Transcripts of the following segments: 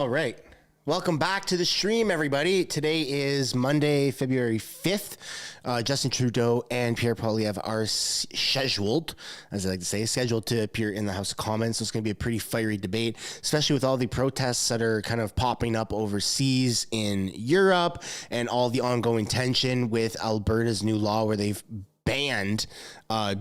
All right. Welcome back to the stream, everybody. Today is Monday, February 5th. Justin Trudeau and Pierre Poilievre are scheduled, as I like to say, scheduled to appear in the House of Commons. So it's going to be a pretty fiery debate, especially with all the protests that are kind of popping up overseas in Europe and all the ongoing tension with Alberta's new law where they've banned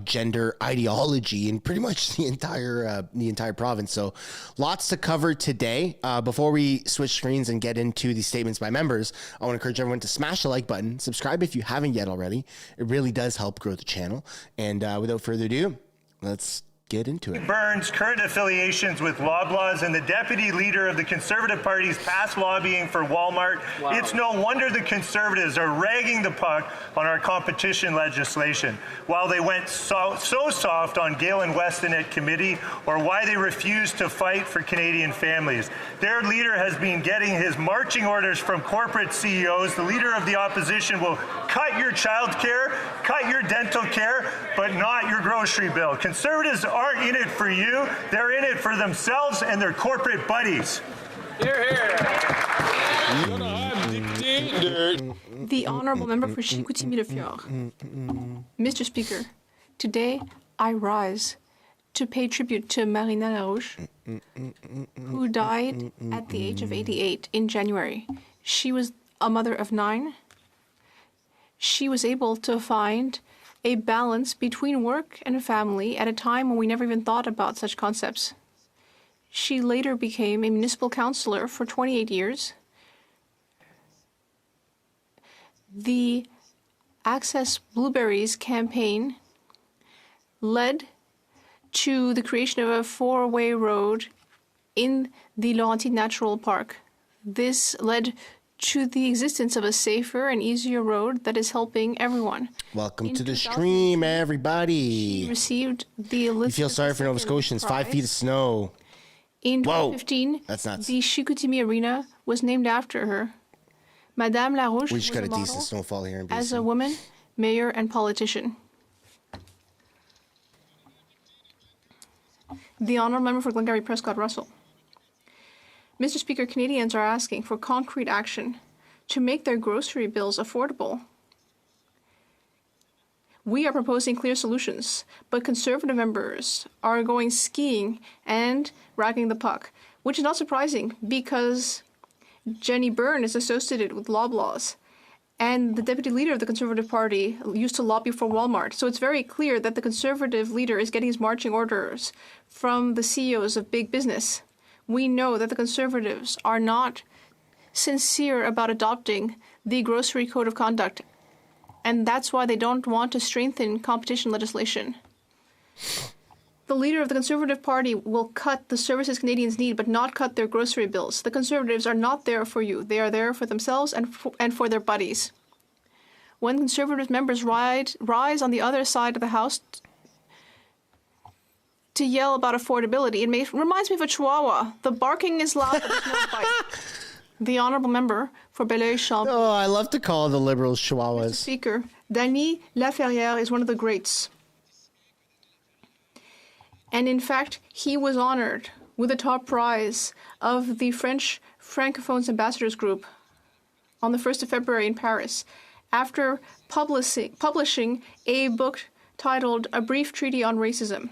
gender ideology in pretty much the entire province. So lots to cover today. Before we switch screens and get into the statements by members, I want to encourage everyone to smash the like button, subscribe if you haven't yet already. It really does help grow the channel. And without further ado, let's get into it. Burns' current affiliations with Loblaws and the deputy leader of the Conservative Party's past lobbying for Walmart. Wow. It's no wonder the Conservatives are ragging the puck on our competition legislation, while they went so soft on Galen Weston at committee, or why they refused to fight for Canadian families. Their leader has been getting his marching orders from corporate CEOs. The leader of the opposition will cut your child care, cut your dental care, but not your grocery bill. Conservatives aren't in it for you. They're in it for themselves and their corporate buddies. Hear, hear. The Honourable Member for Chicoutimi-Le-Fjord. Mr. Speaker, today I rise to pay tribute to Marina Larouche, who died at the age of 88 in January. She was a mother of 9. She was able to find a balance between work and family at a time when we never even thought about such concepts. She later became a municipal councillor for 28 years. The Access Blueberries campaign led to the creation of a 4-way road in the Laurentide Natural Park. This led to the existence of a safer and easier road that is helping everyone. Welcome to the stream, everybody. She received the Elizabeth You feel sorry for Nova Scotians. 5 feet of snow. In Whoa, 2015, that's nuts. The Chicoutimi Arena was named after her. Madame Larouche We just got was a a decent model snowfall here in BC. as a woman, mayor, and politician. The Honourable Member for Glengarry Prescott Russell. Mr. Speaker, Canadians are asking for concrete action to make their grocery bills affordable. We are proposing clear solutions, but Conservative members are going skiing and ragging the puck, which is not surprising because Jenny Byrne is associated with Loblaws, and the deputy leader of the Conservative Party used to lobby for Walmart. So it's very clear that the Conservative leader is getting his marching orders from the CEOs of big business. We know that the Conservatives are not sincere about adopting the Grocery Code of Conduct, and that's why they don't want to strengthen competition legislation. The leader of the Conservative Party will cut the services Canadians need, but not cut their grocery bills. The Conservatives are not there for you. They are there for themselves and for their buddies. When Conservative members rise on the other side of the House to yell about affordability, it reminds me of a chihuahua. The barking is loud, but there's no bite. The Honourable Member for Belleuil-Chambly. Oh, I love to call the Liberals chihuahuas. Mr. Speaker, Dany Laferrière is one of the greats. And in fact, he was honoured with the top prize of the French Francophones Ambassadors Group on the 1st of February in Paris, after publishing a book titled A Brief Treaty on Racism,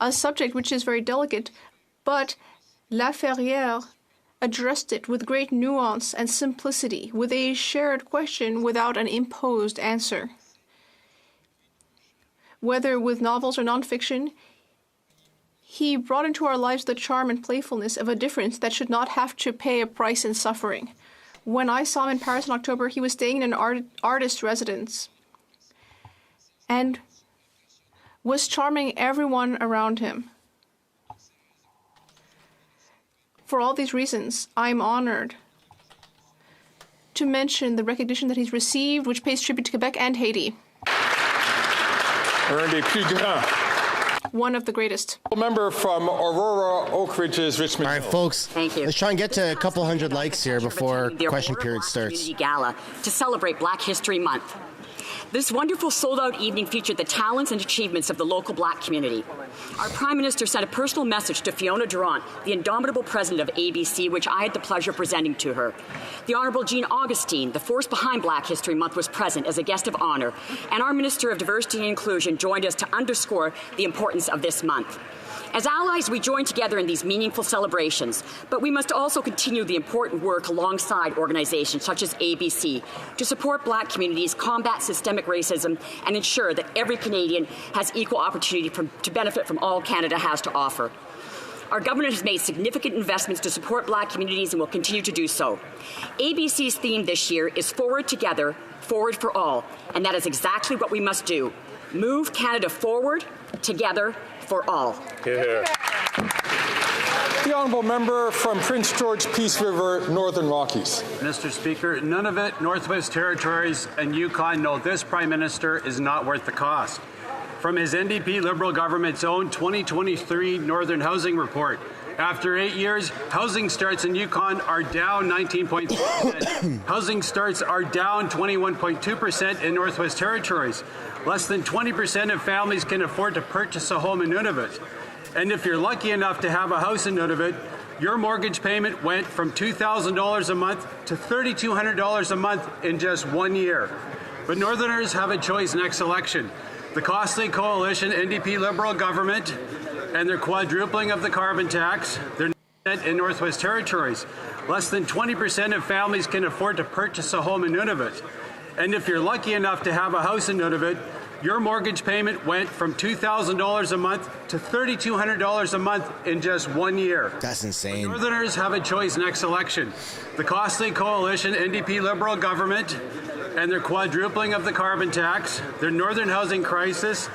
a subject which is very delicate, but Laferrière addressed it with great nuance and simplicity, with a shared question without an imposed answer. Whether with novels or nonfiction, he brought into our lives the charm and playfulness of a difference that should not have to pay a price in suffering. When I saw him in Paris in October, he was staying in an artist residence and was charming everyone around him. For all these reasons, I'm honored to mention the recognition that he's received, which pays tribute to Quebec and Haiti. Un des plus grands. One of the greatest. Member from Aurora, Oak Ridges, Richmond. All right, folks. Thank you. Let's try and get to a couple hundred likes here before question period starts. Gala to celebrate Black History Month. This wonderful sold-out evening featured the talents and achievements of the local Black community. Our Prime Minister sent a personal message to Fiona Durant, the indomitable president of ABC, which I had the pleasure of presenting to her. The Honourable Jean Augustine, the force behind Black History Month, was present as a guest of honour, and our Minister of Diversity and Inclusion joined us to underscore the importance of this month. As allies, we join together in these meaningful celebrations, but we must also continue the important work alongside organizations such as ABC to support Black communities, combat systemic racism, and ensure that every Canadian has equal opportunity to benefit from all Canada has to offer. Our government has made significant investments to support Black communities and will continue to do so. ABC's theme this year is Forward Together, Forward for All, and that is exactly what we must do. Move Canada forward, together, for all. Here. The honourable member from Prince George Peace River, Northern Rockies. Mr. Speaker, Nunavut, Northwest Territories, and Yukon know this Prime Minister is not worth the cost. From his NDP Liberal government's own 2023 Northern Housing Report, after 8 years, housing starts in Yukon are down 19.3%. Housing starts are down 21.2% in Northwest Territories. Less than 20% of families can afford to purchase a home in Nunavut. And if you're lucky enough to have a house in Nunavut, your mortgage payment went from $2,000 a month to $3,200 a month in just 1 year. But Northerners have a choice next election. The costly coalition NDP Liberal government and their quadrupling of the carbon tax, their net in Northwest Territories. Less than 20% of families can afford to purchase a home in Nunavut. And if you're lucky enough to have a house in Nunavut, your mortgage payment went from $2,000 a month to $3,200 a month in just 1 year. That's insane. Northerners have a choice next election. The costly coalition NDP Liberal government and their quadrupling of the carbon tax, their northern housing crisis,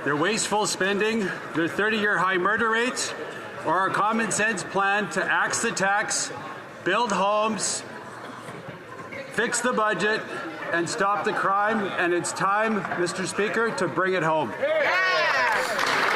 their wasteful spending, their 30-year high murder rates, or our common sense plan to axe the tax, build homes, fix the budget, and stop the crime. And it's time, Mr. Speaker, to bring it home.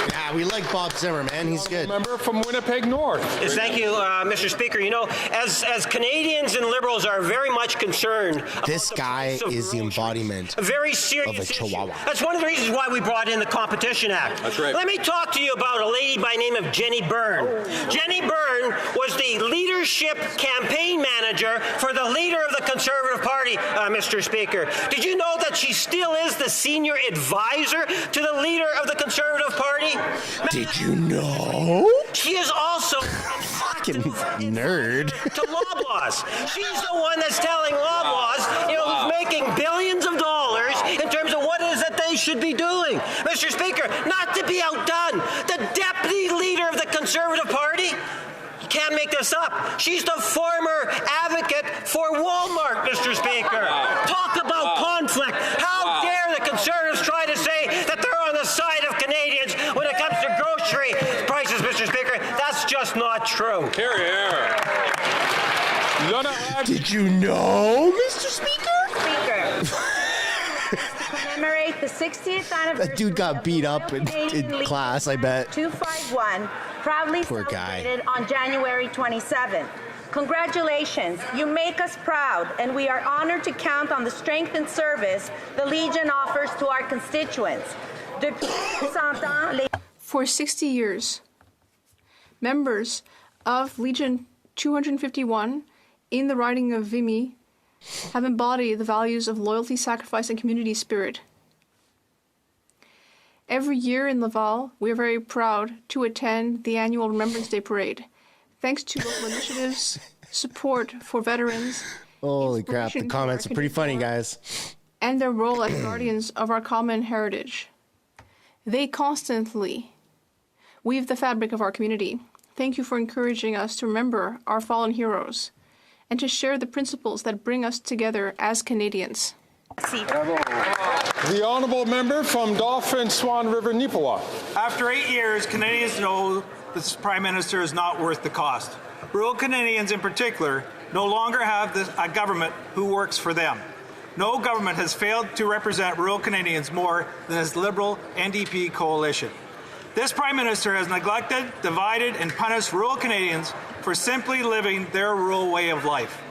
Yeah, we like Bob Zimmer, man. He's good. Member from Winnipeg North. Yes, thank you, Mr. Speaker. You know, as Canadians and Liberals are very much concerned, This guy is the embodiment a very serious of a chihuahua. issue. That's one of the reasons why we brought in the Competition Act. That's right. Let me talk to you about a lady by the name of Jenny Byrne. Jenny Byrne was the leadership campaign manager for the leader of the Conservative Party, Mr. Speaker. Did you know that she still is the senior advisor to the leader of the Conservative Party? Did you know? She is also Fucking nerd. to Loblaws. She's the one that's telling Loblaws, who's making billions of dollars in terms of what it is that they should be doing. Mr. Speaker, not to be outdone, the deputy leader of the Conservative Party, you can't make this up. She's the former advocate for Walmart, Mr. Speaker. Talk about conflict. How dare the Conservatives try to say that they're on the side of Canadians when it comes to grocery prices, Mr. Speaker? That's just not true. Here. Did you know, Mr. Speaker? Commemorate the 60th anniversary. That dude got beat up in class, I bet. 251, proudly Poor guy. celebrated on January 27th. Congratulations, you make us proud, and we are honored to count on the strength and service the Legion offers to our constituents. For 60 years, members of Legion 251 in the riding of Vimy have embodied the values of loyalty, sacrifice, and community spirit. Every year in Laval, we are very proud to attend the annual Remembrance Day Parade. Thanks to local initiatives, support for veterans, Holy crap, the inspiration comments for are pretty funny, American guys. and their role as guardians of our common heritage. They constantly weave the fabric of our community. Thank you for encouraging us to remember our fallen heroes and to share the principles that bring us together as Canadians. The honourable member from Dauphin Swan River, Neepawa. After 8 years, Canadians know this Prime Minister is not worth the cost. Rural Canadians in particular no longer have a government who works for them. No government has failed to represent rural Canadians more than his Liberal NDP coalition. This Prime Minister has neglected, divided, and punished rural Canadians for simply living their rural way of life.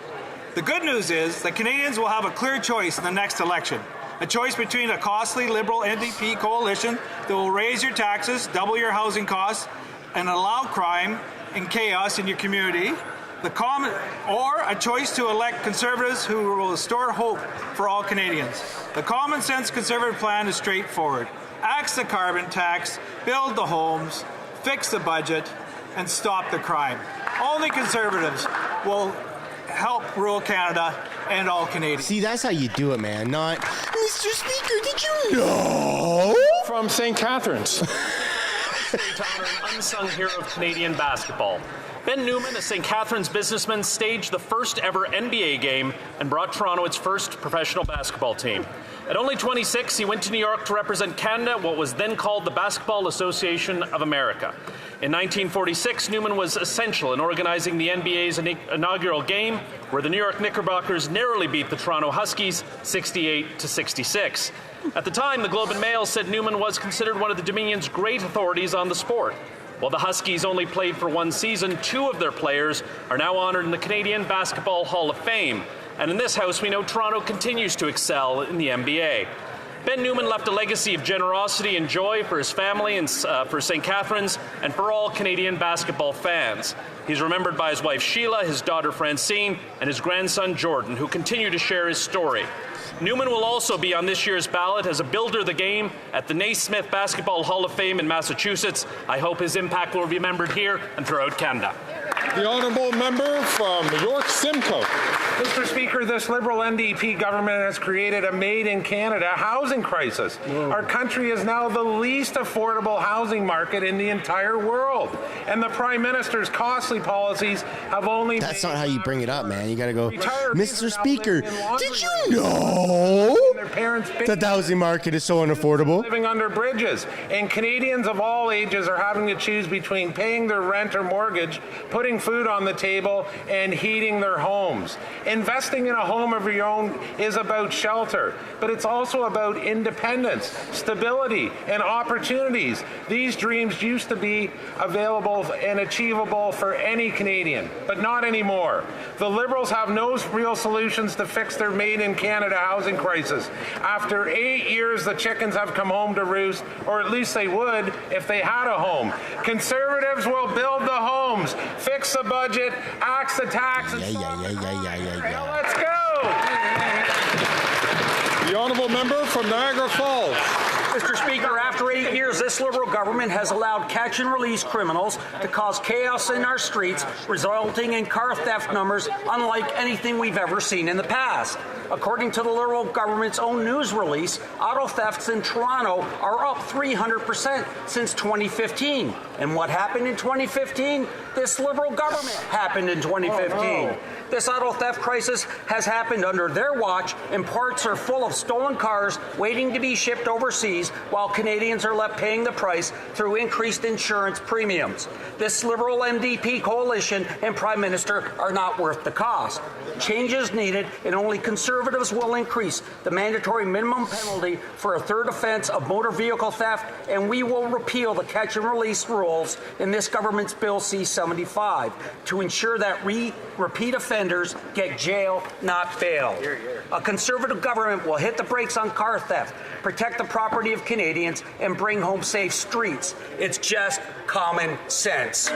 The good news is that Canadians will have a clear choice in the next election. A choice between a costly Liberal NDP coalition that will raise your taxes, double your housing costs, and allow crime and chaos in your community, or a choice to elect Conservatives who will restore hope for all Canadians. The common sense Conservative plan is straightforward. Axe the carbon tax, build the homes, fix the budget, and stop the crime. Only Conservatives will help rural Canada and all Canadians. See, that's how you do it, man. Not, Mr. Speaker, did you know? From St. Catharines. An unsung hero of Canadian basketball. Ben Newman, a St. Catharines businessman, staged the first ever NBA game and brought Toronto its first professional basketball team. At only 26, he went to New York to represent Canada, what was then called the Basketball Association of America. In 1946, Newman was essential in organizing the NBA's inaugural game, where the New York Knickerbockers narrowly beat the Toronto Huskies 68-66. At the time, the Globe and Mail said Newman was considered one of the Dominion's great authorities on the sport. While the Huskies only played for one season, two of their players are now honored in the Canadian Basketball Hall of Fame. And in this house, we know Toronto continues to excel in the NBA. Ben Newman left a legacy of generosity and joy for his family and for St. Catharines and for all Canadian basketball fans. He's remembered by his wife Sheila, his daughter Francine, and his grandson Jordan, who continue to share his story. Newman will also be on this year's ballot as a builder of the game at the Naismith Basketball Hall of Fame in Massachusetts. I hope his impact will be remembered here and throughout Canada. The honourable member from York Simcoe. Mr. Speaker, this Liberal NDP government has created a made-in-Canada housing crisis. Our country is now the least affordable housing market in the entire world. And the Prime Minister's costly policies have only... That's not how you bring it up, man. You gotta go, Mr. Speaker, did you know that the housing market is so unaffordable? Living under bridges. And Canadians of all ages are having to choose between paying their rent or mortgage, putting food on the table, and heating their homes. Investing in a home of your own is about shelter, but it's also about independence, stability, and opportunities. These dreams used to be available and achievable for any Canadian, but not anymore. The Liberals have no real solutions to fix their made-in-Canada housing crisis. After 8 years, the chickens have come home to roost, or at least they would if they had a home. Conservatives will build the homes, fix the budget, axe the taxes. Now let's go! The honourable member from Niagara Falls. Mr. Speaker, after 8 years, this Liberal government has allowed catch-and-release criminals to cause chaos in our streets, resulting in car theft numbers unlike anything we've ever seen in the past. According to the Liberal government's own news release, auto thefts in Toronto are up 300% since 2015. And what happened in 2015? This Liberal government happened in 2015. This auto theft crisis has happened under their watch, and parts are full of stolen cars waiting to be shipped overseas, while Canadians are left paying the price through increased insurance premiums. This Liberal MDP coalition and Prime Minister are not worth the cost. Change is needed, and only Conservatives will increase the mandatory minimum penalty for a third offence of motor vehicle theft, and we will repeal the catch-and-release rules in this government's Bill C-75 to ensure that repeat offenders get jail, not bail. A Conservative government will hit the brakes on car theft, protect the property of Canadians, and bring home safe streets. It's just common sense.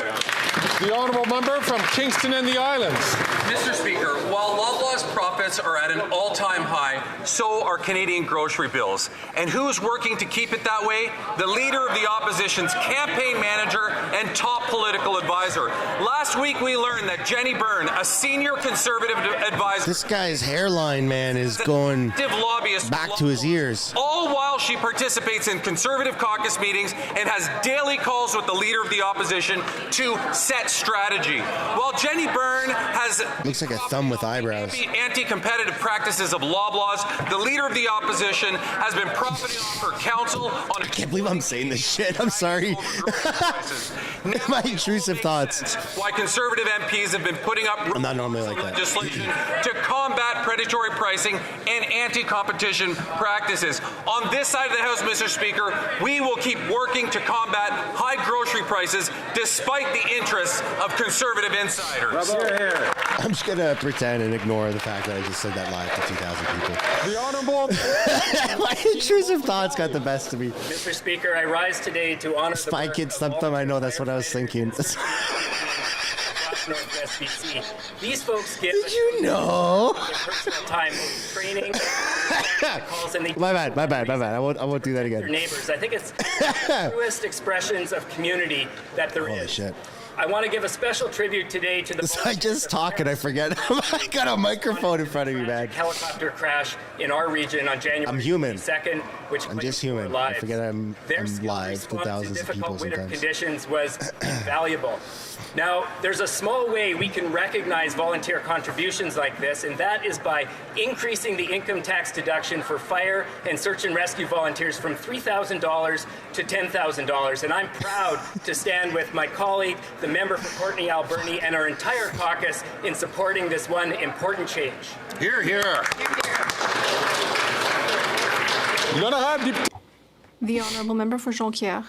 The honourable member from Kingston and the Islands. Mr. Speaker, while Loblaws profits are at an all-time high, so are Canadian grocery bills. And who's working to keep it that way? The Leader of the Opposition's campaign manager and top political advisor. Last week we learned that Jenny Byrne, a senior Conservative advisor... This guy's hairline, man, is going back to his ears. All while she participates in Conservative caucus meetings and has daily calls with the Leader of the Opposition to set strategy. While Jenny Byrne has... Looks like a thumb with eyebrows. Anti-competitive practices of Loblaws, the Leader of the Opposition has been profiting off her counsel on... I can't believe I'm saying this shit. I'm sorry. My intrusive thoughts. Why Conservative MPs have been putting up... I'm not normally like that. ...legislation to combat predatory pricing and anti-competition practices. On this side of the House, Mr. Speaker, we will keep working to combat high grocery prices despite the interests of Conservative insiders. Bravo. I'm just going to pretend and ignore the fact that I just said that live to 2,000 people. The Honourable... My intrusive thoughts got the best of me. Mr. Speaker, I rise today to honor the Spy Kid stumped them. I know, that's what I was thinking. Northwest BC. These folks give Did you know? personal time training. Calls and My bad. I won't do that their again. neighbors. I think it's the truest expressions of community that there is. Holy shit. I want to give a special tribute today to the I just talk and I forget. I got a microphone in front of me, man. helicopter crash in our region on January I'm human. 2nd, which I'm just human. I forget I'm live to thousands of people winter sometimes. conditions was invaluable. Now, there's a small way we can recognize volunteer contributions like this, and that is by increasing the income tax deduction for fire and search and rescue volunteers from $3,000 to $10,000. And I'm proud to stand with my colleague, the member for Courtenay Alberni, and our entire caucus in supporting this one important change. Hear, hear. The Honourable Member for Jonquière.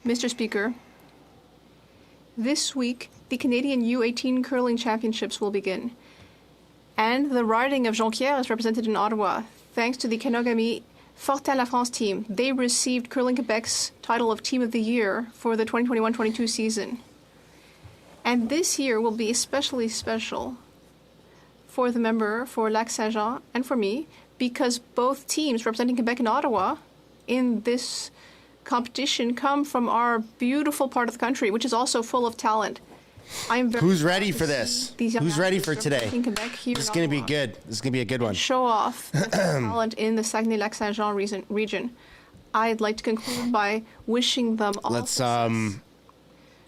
Mr. Speaker, this week, the Canadian U18 Curling Championships will begin. And the riding of Jonquière is represented in Ottawa, thanks to the Kenogami Fortin La France team. They received Curling Quebec's title of Team of the Year for the 2021-22 season. And this year will be especially special for the member for Lac-Saint-Jean and for me, because both teams representing Quebec and Ottawa in this competition come from our beautiful part of the country, which is also full of talent. I am very Who's ready for this? Who's ready for today? This is going to be good. This is going to be a good one. Show off the talent in the Saguenay-Lac-Saint-Jean region. I'd like to conclude by wishing them all Let's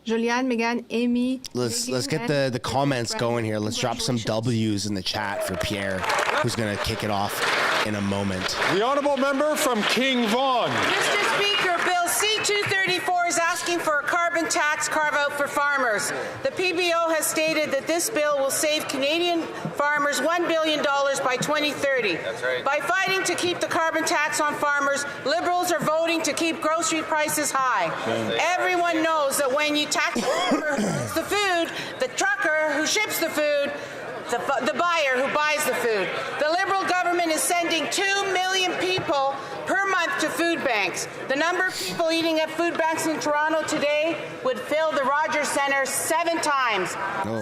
Julianne, Megan, Amy. let's get the comments going here. Let's drop some W's in the chat for Pierre, who's going to kick it off in a moment. The Honourable Member from King Vaughan. Mr. Speaker, Bill C-234 is asking for a carbon tax carve-out for farmers. The PBO has stated that this bill will save Canadian farmers $1 billion by 2030. That's right. By fighting to keep the carbon tax on farmers, Liberals are voting to keep grocery prices high. Everyone knows that when you tax the farmer who grows the food, the trucker who ships the food, the buyer who buys the food. The Liberal government is sending 2 million people per month to food banks. The number of people eating at food banks in Toronto today would fill the Rogers Centre 7 times.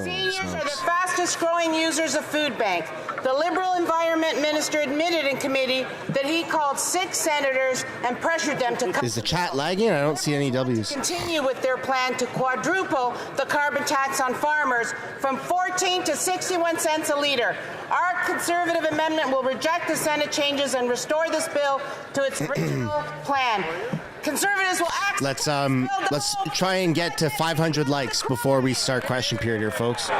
Seniors are the fastest growing users of food banks. The Liberal Environment Minister admitted in committee that he called 6 senators and pressured them to Is the chat lagging? I don't see any W's. continue with their plan to quadruple the carbon tax on farmers from 14 to 61 cents a litre. Our Conservative amendment will reject the Senate changes and restore this bill to its original plan. Conservatives will act. Let's try and get to 500 likes before we start question period here, folks.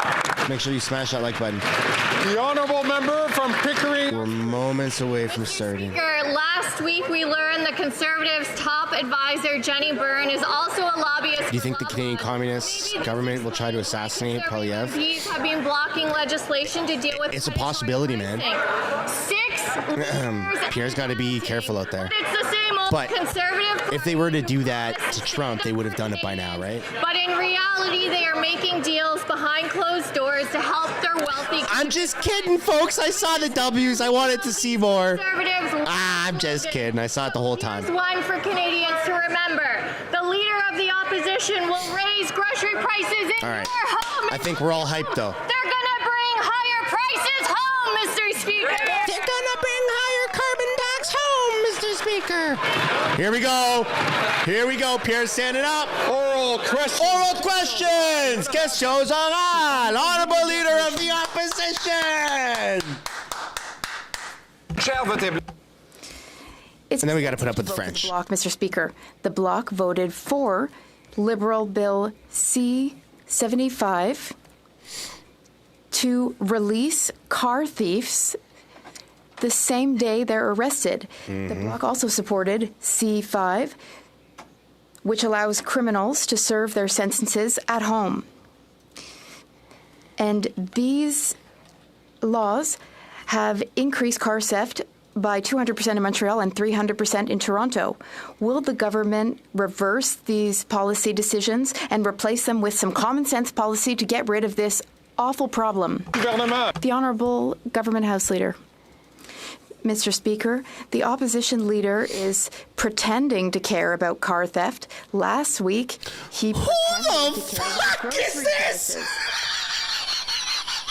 Make sure you smash that like button. The Honourable Member from Pickering. We're moments away from starting. Speaker, last week we learned the Conservatives' top advisor, Jenny Byrne, is also a lobbyist. Do you think the Canadian Communist government will try to assassinate Poilievre? MPs have been blocking legislation to deal with. It's a possibility, man. 6 Pierre's got to be careful out there. It's the same old But conservative. if they were to do that to Trump, they would have done it by now, right? But in reality, they are making deals behind closed doors to help their wealthy. I'm just kidding, folks. I saw the W's. I wanted to see more. Conservatives. I'm just kidding. I saw it the whole time. One for Canadians to remember. The leader of the opposition will raise grocery prices in All right. your home. I think we're all hyped, though. They're gonna bring higher prices home, Mr. Speaker. They're gonna bring higher carbon tax home, Mr. Speaker. Here we go. Here we go. Pierre's standing up. Oral questions. Oral questions. Questions oral. Honorable Leader of the Opposition. And then we got to put up with the French. The Bloc, Mr. Speaker. The Bloc voted for Liberal Bill C-75 to release car thieves the same day they're arrested. The Bloc also supported C-5, which allows criminals to serve their sentences at home. And these laws have increased car theft by 200% in Montreal and 300% in Toronto. Will the government reverse these policy decisions and replace them with some common sense policy to get rid of this awful problem. The Honourable Government House Leader. Mr. Speaker, the opposition leader is pretending to care about car theft. Last week, he pretended to care about grocery prices.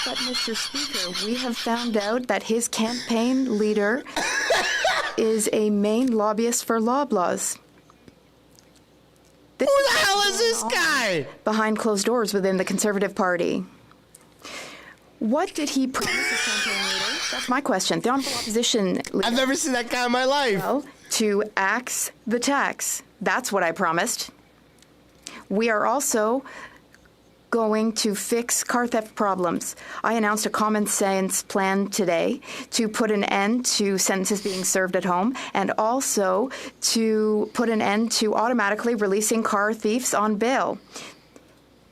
But, Mr. Speaker, we have found out that his campaign leader is a main lobbyist for Loblaws. Who the hell is this guy? Behind closed doors within the Conservative Party. What did he promise his campaign leader? That's my question. The Honourable Opposition leader. I've never seen that guy in my life. Well, to axe the tax. That's what I promised. We are also going to fix car theft problems. I announced a common sense plan today to put an end to sentences being served at home and also to put an end to automatically releasing car thieves on bail.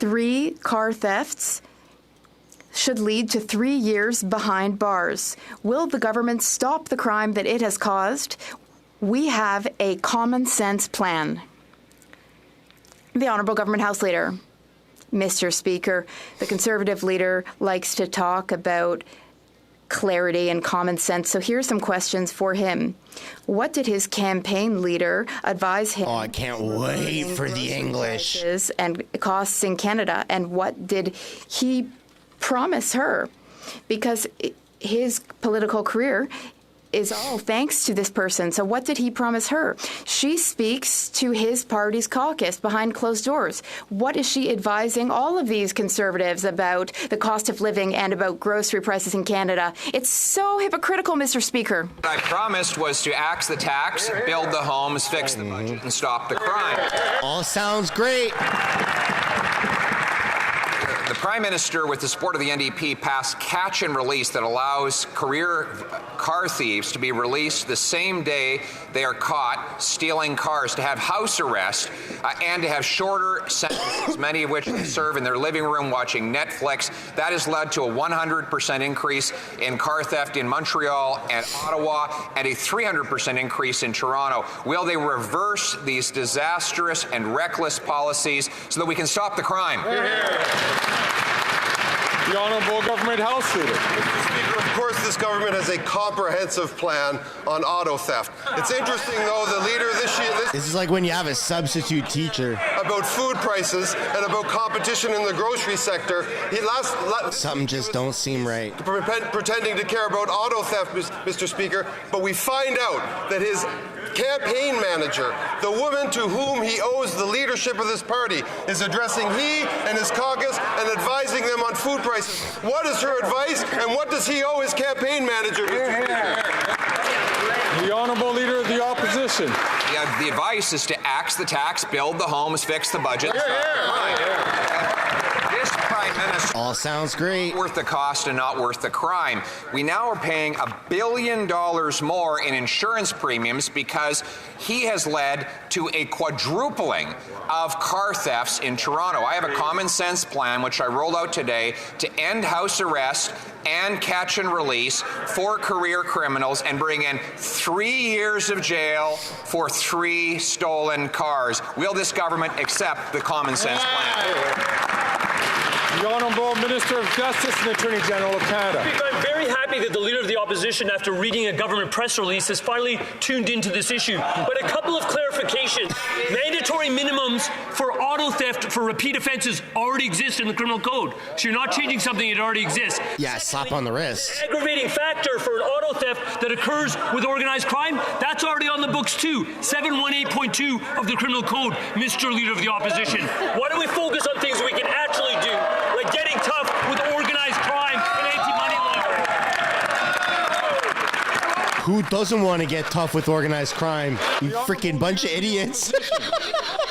3 car thefts should lead to 3 years behind bars. Will the government stop the crime that it has caused? We have a common sense plan. The Honourable Government House Leader. Mr. Speaker, the Conservative leader likes to talk about clarity and common sense, so here's some questions for him. What did his campaign leader advise him? Oh, I can't wait for the English. And costs in Canada, and what did he promise her? Because his political career is all thanks to this person. So what did he promise her? She speaks to his party's caucus behind closed doors. What is she advising all of these Conservatives about the cost of living and about grocery prices in Canada? It's so hypocritical, Mr. Speaker. What I promised was to axe the tax, build the homes, fix the budget, and stop the crime. All sounds great. The Prime Minister, with the support of the NDP, passed catch and release that allows career car thieves to be released the same day they are caught stealing cars, to have house arrest, and to have shorter sentences, many of which they serve in their living room watching Netflix. That has led to a 100% increase in car theft in Montreal and Ottawa, and a 300% increase in Toronto. Will they reverse these disastrous and reckless policies so that we can stop the crime? The Honourable Government House Leader. Mr. Speaker, of course this government has a comprehensive plan on auto theft. It's interesting, though, the leader this year... This is like when you have a substitute teacher. About food prices and about competition in the grocery sector. Something just don't seem right. Pretending to care about auto theft, Mr. Speaker, but we find out that his campaign manager, the woman to whom he owes the leadership of this party, is addressing he and his caucus and advising them on food prices. What is her advice, and what does he owe his campaign manager, Mr. Speaker? The Honourable Leader of the Opposition. Yeah, the advice is to axe the tax, build the homes, fix the budget. This Prime Minister all sounds great. Worth the cost and not worth the crime. We now are paying $1 billion more in insurance premiums because he has led to a quadrupling of car thefts in Toronto. I have a common sense plan which I rolled out today to end house arrest and catch and release for career criminals and bring in 3 years of jail for 3 stolen cars. Will this government accept the common sense plan? The Honourable Minister of Justice and Attorney General of Canada. I'm very happy that the Leader of the Opposition, after reading a government press release, has finally tuned into this issue. But a couple of clarifications. Mandatory minimums for auto theft for repeat offences already exist in the criminal code. So you're not changing something that already exists. Yeah, slap on the wrist. An aggravating factor for an auto theft that occurs with organized crime, that's already on the books too. 718.2 of the criminal code, Mr. Leader of the Opposition. Why don't we focus on things we can actually do? Like getting tough with organized crime and anti-money laundering. Who doesn't want to get tough with organized crime? You freaking bunch of idiots.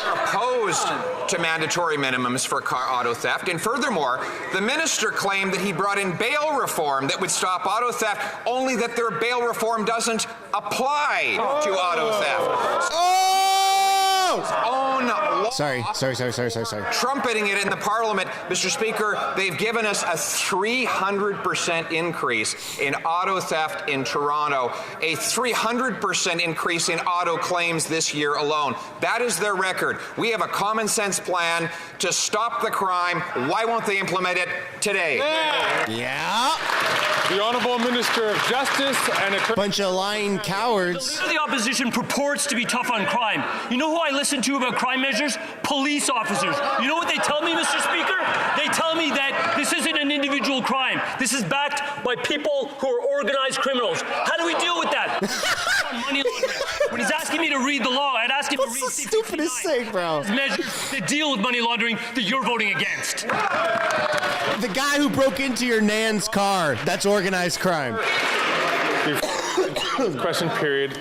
Opposed to mandatory minimums for car auto theft, and furthermore, the minister claimed that he brought in bail reform that would stop auto theft, only that their bail reform doesn't apply to auto theft. own law. Sorry. Trumpeting it in the Parliament, Mr. Speaker, they've given us a 300% increase in auto theft in Toronto, a 300% increase in auto claims this year alone. That is their record. We have a common sense plan to stop the crime. Why won't they implement it today? Yeah. The Honourable Minister of Justice and a bunch of lying cowards. The leader of the opposition purports to be tough on crime. You know who I listen to about crime measures? Police officers. You know what they tell me, Mr. Speaker? They tell me that this isn't an individual crime. This is backed by people who are organized criminals. How do we deal with that? Money laundering. When he's asking me to read the law, I'd ask him to read the stupidest thing, bro. Measures that deal with money laundering that you're voting against. The guy who broke into your nan's car, that's organized crime. Question period.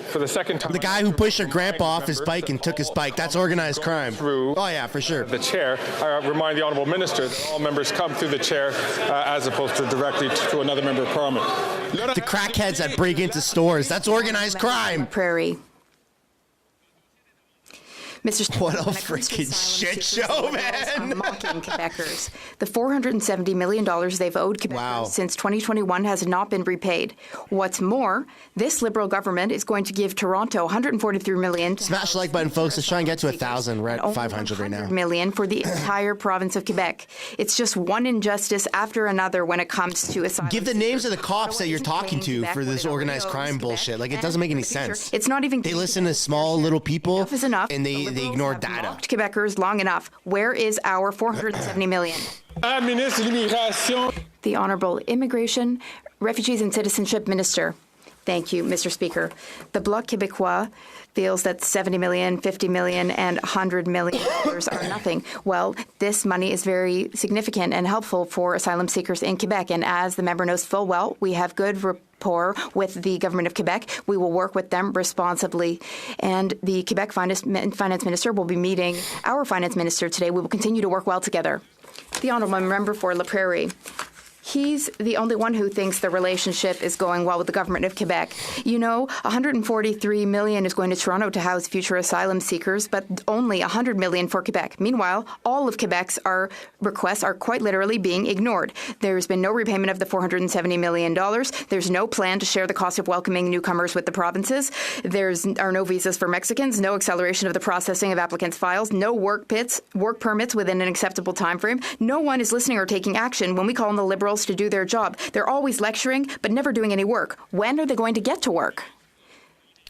For the second time. The guy who pushed your grandpa off his bike and took his bike, that's organized crime. Oh, yeah, for sure. The chair. I remind the Honourable Minister that all members come through the chair as opposed to directly to another member of Parliament. The crackheads that break into stores, that's organized crime. Prairie. Mr. Speaker, what a freaking shit show, man. Mocking Quebecers. The $470 million they've owed Quebecers since 2021 has not been repaid. What's more, this Liberal government is going to give Toronto $143 million. Smash the like button, folks. Let's try and get to 1,000. We're at 500 right now. Million for the entire province of Quebec. It's just one injustice after another when it comes to asylum. Give the names of the cops that you're talking to for this organized crime bullshit. Like, it doesn't make any sense. It's not even. They listen to small little people. Enough is enough. And they ignore data. Quebecers long enough. Where is our $470 million? The Honourable Immigration, Refugees and Citizenship Minister. Thank you, Mr. Speaker. The Bloc Québécois feels that $70 million, $50 million, and $100 million are nothing. Well, this money is very significant and helpful for asylum seekers in Quebec. And as the member knows full well, we have good rapport with the government of Quebec. We will work with them responsibly. And the Quebec Finance Minister will be meeting our Finance Minister today. We will continue to work well together. The Honourable Member for La Prairie. He's the only one who thinks the relationship is going well with the government of Quebec. You know, $143 million is going to Toronto to house future asylum seekers, but only $100 million for Quebec. Meanwhile, all of Quebec's requests are quite literally being ignored. There's been no repayment of the $470 million. There's no plan to share the cost of welcoming newcomers with the provinces. There are no visas for Mexicans, no acceleration of the processing of applicants' files, no work permits within an acceptable time frame. No one is listening or taking action when we call on the Liberals to do their job. They're always lecturing, but never doing any work. When are they going to get to work?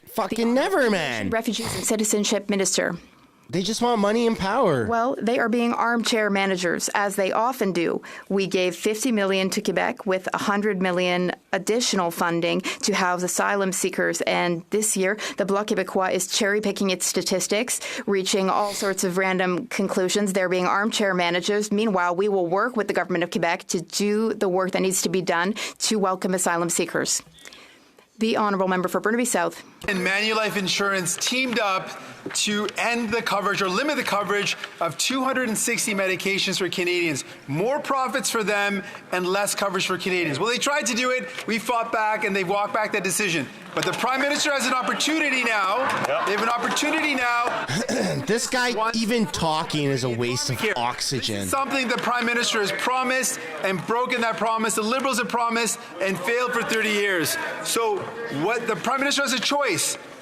Fucking never, man. Refugees and Citizenship Minister. They just want money and power. Well, they are being armchair managers, as they often do. We gave $50 million to Quebec with $100 million additional funding to house asylum seekers. And this year, the Bloc Québécois is cherry-picking its statistics, reaching all sorts of random conclusions. They're being armchair managers. Meanwhile, we will work with the government of Quebec to do the work that needs to be done to welcome asylum seekers. The Honourable Member for Burnaby South. And Manulife Insurance teamed up to end the coverage or limit the coverage of 260 medications for Canadians. More profits for them and less coverage for Canadians. Well, they tried to do it. We fought back and they've walked back that decision. But the Prime Minister has an opportunity now. Yep. They have an opportunity now. This guy even talking is a waste of oxygen. This is something the Prime Minister has promised and broken that promise. The Liberals have promised and failed for 30 years. So what the Prime Minister has a choice.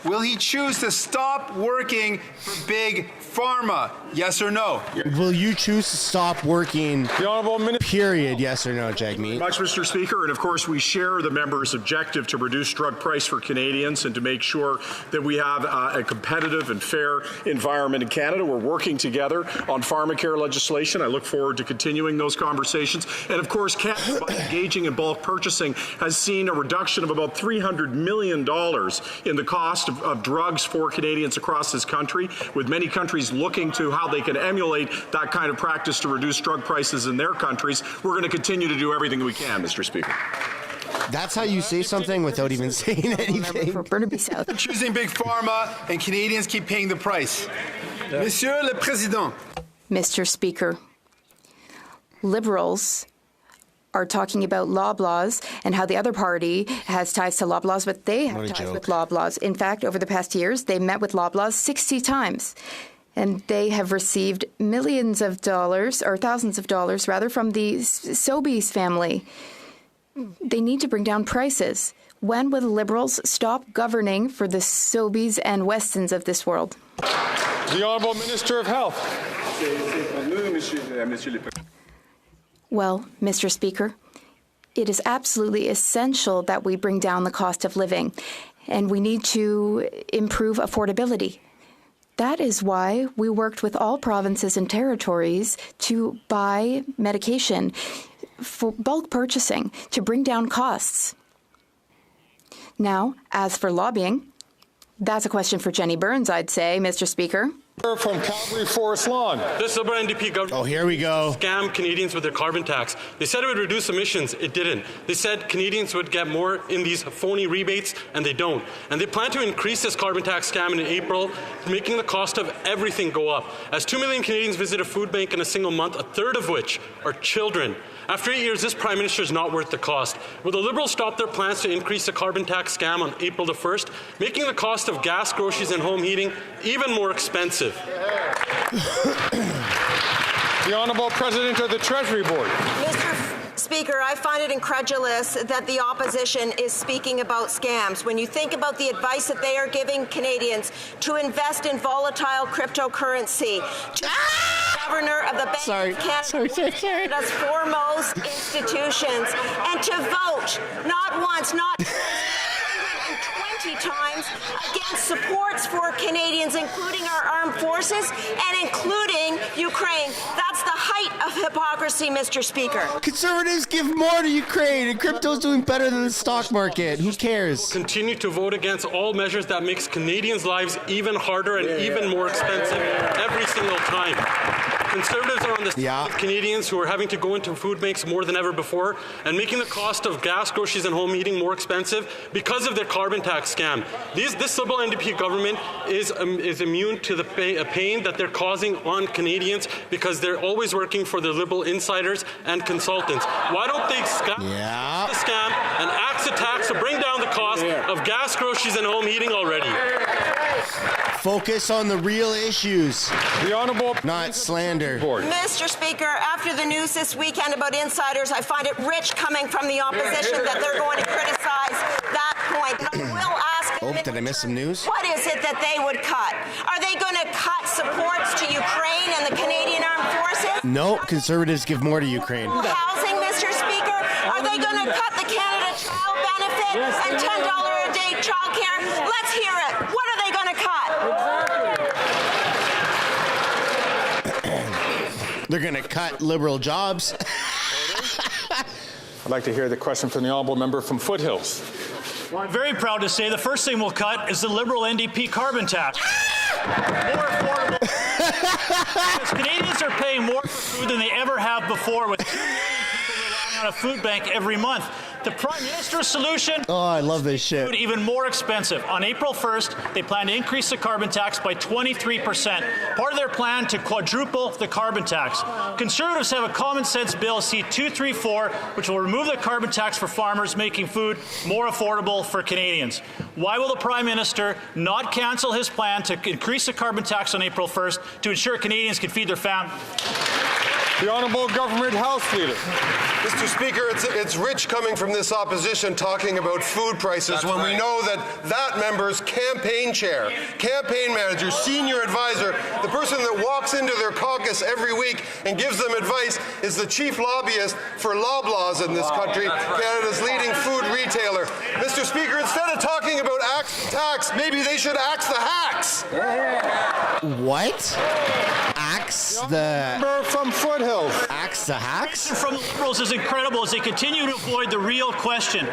Will he choose to stop working for big pharma? Yes or no? Will you choose to stop working, period, yes or no, Jagmeet? Much, Mr. Speaker, and of course we share the member's objective to reduce drug price for Canadians and to make sure that we have a competitive and fair environment in Canada. We're working together on pharmacare legislation. I look forward to continuing those conversations. And of course, Canada, by engaging in bulk purchasing, has seen a reduction of about $300 million in the cost of drugs for Canadians across this country, with many countries looking to how they can emulate that kind of practice to reduce drug prices in their countries. We're going to continue to do everything we can, Mr. Speaker. That's how you say something without even saying anything. For Burnaby South. Choosing big pharma and Canadians keep paying the price. Monsieur le Président. Mr. Speaker, Liberals are talking about Loblaws and how the other party has ties to Loblaws, but they have ties with Loblaws. In fact, over the past years, they met with Loblaws 60 times. And they have received millions of dollars, or thousands of dollars, rather, from the Sobeys family. They need to bring down prices. When will the Liberals stop governing for the Sobeys and Westons of this world? The Honourable Minister of Health. Well, Mr. Speaker, it is absolutely essential that we bring down the cost of living, and we need to improve affordability. That is why we worked with all provinces and territories to buy medication for bulk purchasing to bring down costs. Now, as for lobbying, that's a question for Jenny Burns, I'd say, Mr. Speaker. From Calgary Forest Lawn. This Liberal NDP government. Oh, here we go. Scam Canadians with their carbon tax. They said it would reduce emissions. It didn't. They said Canadians would get more in these phony rebates, and they don't. And they plan to increase this carbon tax scam in April, making the cost of everything go up. As 2 million Canadians visit a food bank in a single month, a third of which are children. After 8 years, this Prime Minister is not worth the cost. Will the Liberals stop their plans to increase the carbon tax scam on April the 1st, making the cost of gas, groceries, and home heating even more expensive? The Honourable President of the Treasury Board. Mr. Speaker, I find it incredulous that the opposition is speaking about scams. When you think about the advice that they are giving Canadians to invest in volatile cryptocurrency, to Governor of the Bank of Canada's foremost institutions, and to vote not once, not 20 times against supports for Canadians, including our armed forces and including Ukraine. That's the height of hypocrisy, Mr. Speaker. Conservatives give more to Ukraine, and crypto's doing better than the stock market. Who cares? Continue to vote against all measures that makes Canadians' lives even harder and even more expensive every single time. Conservatives are on the side of Canadians who are having to go into food banks more than ever before and making the cost of gas, groceries, and home heating more expensive because of their carbon tax scam. This Liberal NDP government is immune to the pain that they're causing on Canadians because they're always working for the Liberal insiders and consultants. Why don't they stop the scam and axe the tax to bring down the cost of gas, groceries, and home heating already? Focus on the real issues. The Honourable, not slander. Mr. Speaker, after the news this weekend about insiders, I find it rich coming from the opposition that they're going to criticize that point. But I will ask. Oh, did I miss some news? What is it that they would cut? Are they going to cut supports to Ukraine and the Canadian Armed Forces? No, Conservatives give more to Ukraine. Housing, Mr. Speaker? Are they going to cut the Canada Child Benefit and $10 a day child care? Let's hear it. What are they going to cut? They're going to cut Liberal jobs. I'd like to hear the question from the Honourable Member from Foothills. Well, I'm very proud to say the first thing we'll cut is the Liberal NDP carbon tax. More affordable. Because Canadians are paying more for food than they ever have before, with 2 million people relying on a food bank every month. The Prime Minister's solution? Oh, I love this shit. Food even more expensive. On April 1st, they plan to increase the carbon tax by 23%. Part of their plan to quadruple the carbon tax. Conservatives have a common sense bill, C-234, which will remove the carbon tax for farmers, making food more affordable for Canadians. Why will the Prime Minister not cancel his plan to increase the carbon tax on April 1st to ensure Canadians can feed their families? The Honourable Government House Leader. Mr. Speaker, it's rich coming from this opposition talking about food prices when we know that that member's campaign chair, campaign manager, senior advisor, the person that walks into their caucus every week and gives them advice is the chief lobbyist for Loblaws in this country, Canada's leading food retailer. Mr. Speaker, instead of talking about axe the tax, maybe they should axe the hacks. What? Axe the... Member from Foothills. Axe the hacks? From the Liberals is incredible as they continue to avoid the real question.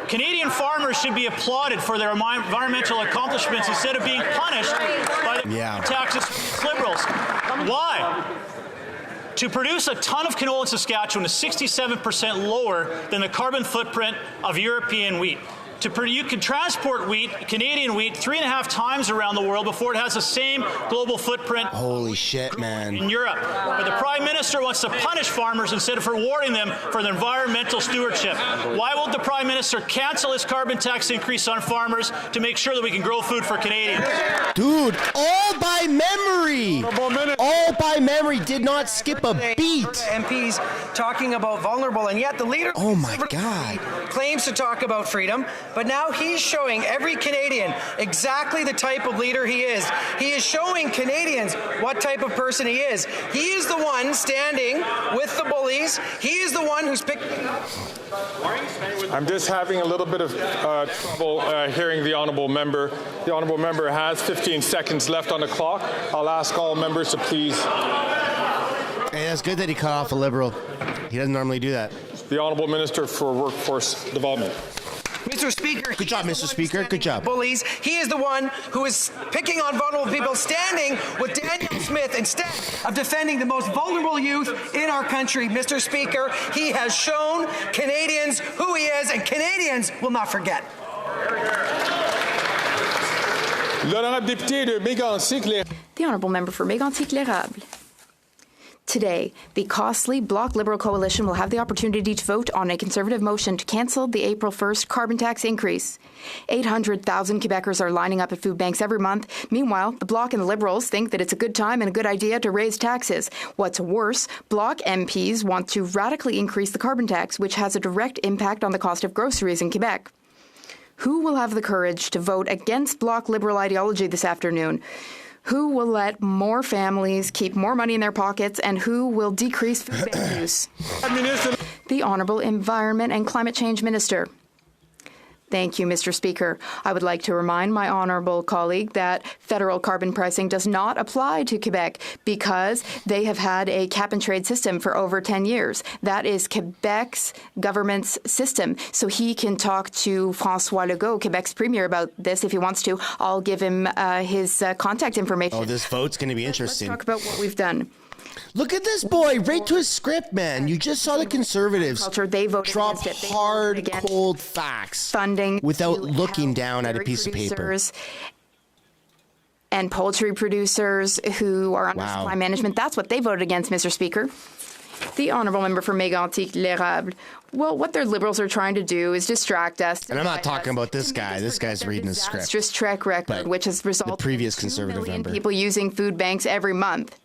Canadian farmers should be applauded for their environmental accomplishments instead of being punished by the taxes from the Liberals. Why? To produce a ton of canola in Saskatchewan is 67% lower than the carbon footprint of European wheat. You can transport wheat, Canadian wheat, 3.5 times around the world before it has the same global footprint. Holy shit, man. In Europe. But the Prime Minister wants to punish farmers instead of rewarding them for their environmental stewardship. Why won't the Prime Minister cancel his carbon tax increase on farmers to make sure that we can grow food for Canadians? Dude, all by memory. All by memory. Did not skip a beat. MPs talking about vulnerable, and yet the leader oh my God. claims to talk about freedom, but now he's showing every Canadian exactly the type of leader he is. He is showing Canadians what type of person he is. He is the one standing with the bullies. He is the one who's picking up. I'm just having a little bit of trouble hearing the honourable member. The honourable member has 15 seconds left on the clock. I'll ask all members to please. Hey, that's good that he cut off a Liberal. He doesn't normally do that. The Honourable Minister for Workforce Development. Mr. Speaker. Good job, Mr. Speaker. Good job. Bullies. He is the one who is picking on vulnerable people, standing with Daniel Smith instead of defending the most vulnerable youth in our country. Mr. Speaker, he has shown Canadians who he is, and Canadians will not forget. The Honourable Member for Mégantic-L'Érable. Today, the costly Bloc Liberal coalition will have the opportunity to vote on a Conservative motion to cancel the April 1st carbon tax increase. 800,000 Quebecers are lining up at food banks every month. Meanwhile, the Bloc and the Liberals think that it's a good time and a good idea to raise taxes. What's worse, Bloc MPs want to radically increase the carbon tax, which has a direct impact on the cost of groceries in Quebec. Who will have the courage to vote against Bloc Liberal ideology this afternoon? Who will let more families keep more money in their pockets, and who will decrease food bank use? The Honourable Environment and Climate Change Minister. Thank you, Mr. Speaker. I would like to remind my honourable colleague that federal carbon pricing does not apply to Quebec because they have had a cap-and-trade system for over 10 years. That is Quebec's government's system. So he can talk to François Legault, Quebec's premier, about this if he wants to. I'll give him his contact information. Oh, this vote's going to be interesting. Let's talk about what we've done. Look at this boy, right to his script, man. You just saw the Conservatives drop hard, cold facts funding without looking down at a piece of paper. And poultry producers who are under supply management. That's what they voted against, Mr. Speaker. The Honourable Member for Mégantic-L'Érable. Well, what their Liberals are trying to do is distract us. And I'm not talking about this guy. This guy's reading the script. Disastrous track record, which has resulted the previous in 2 Conservative million member. people using food banks every month.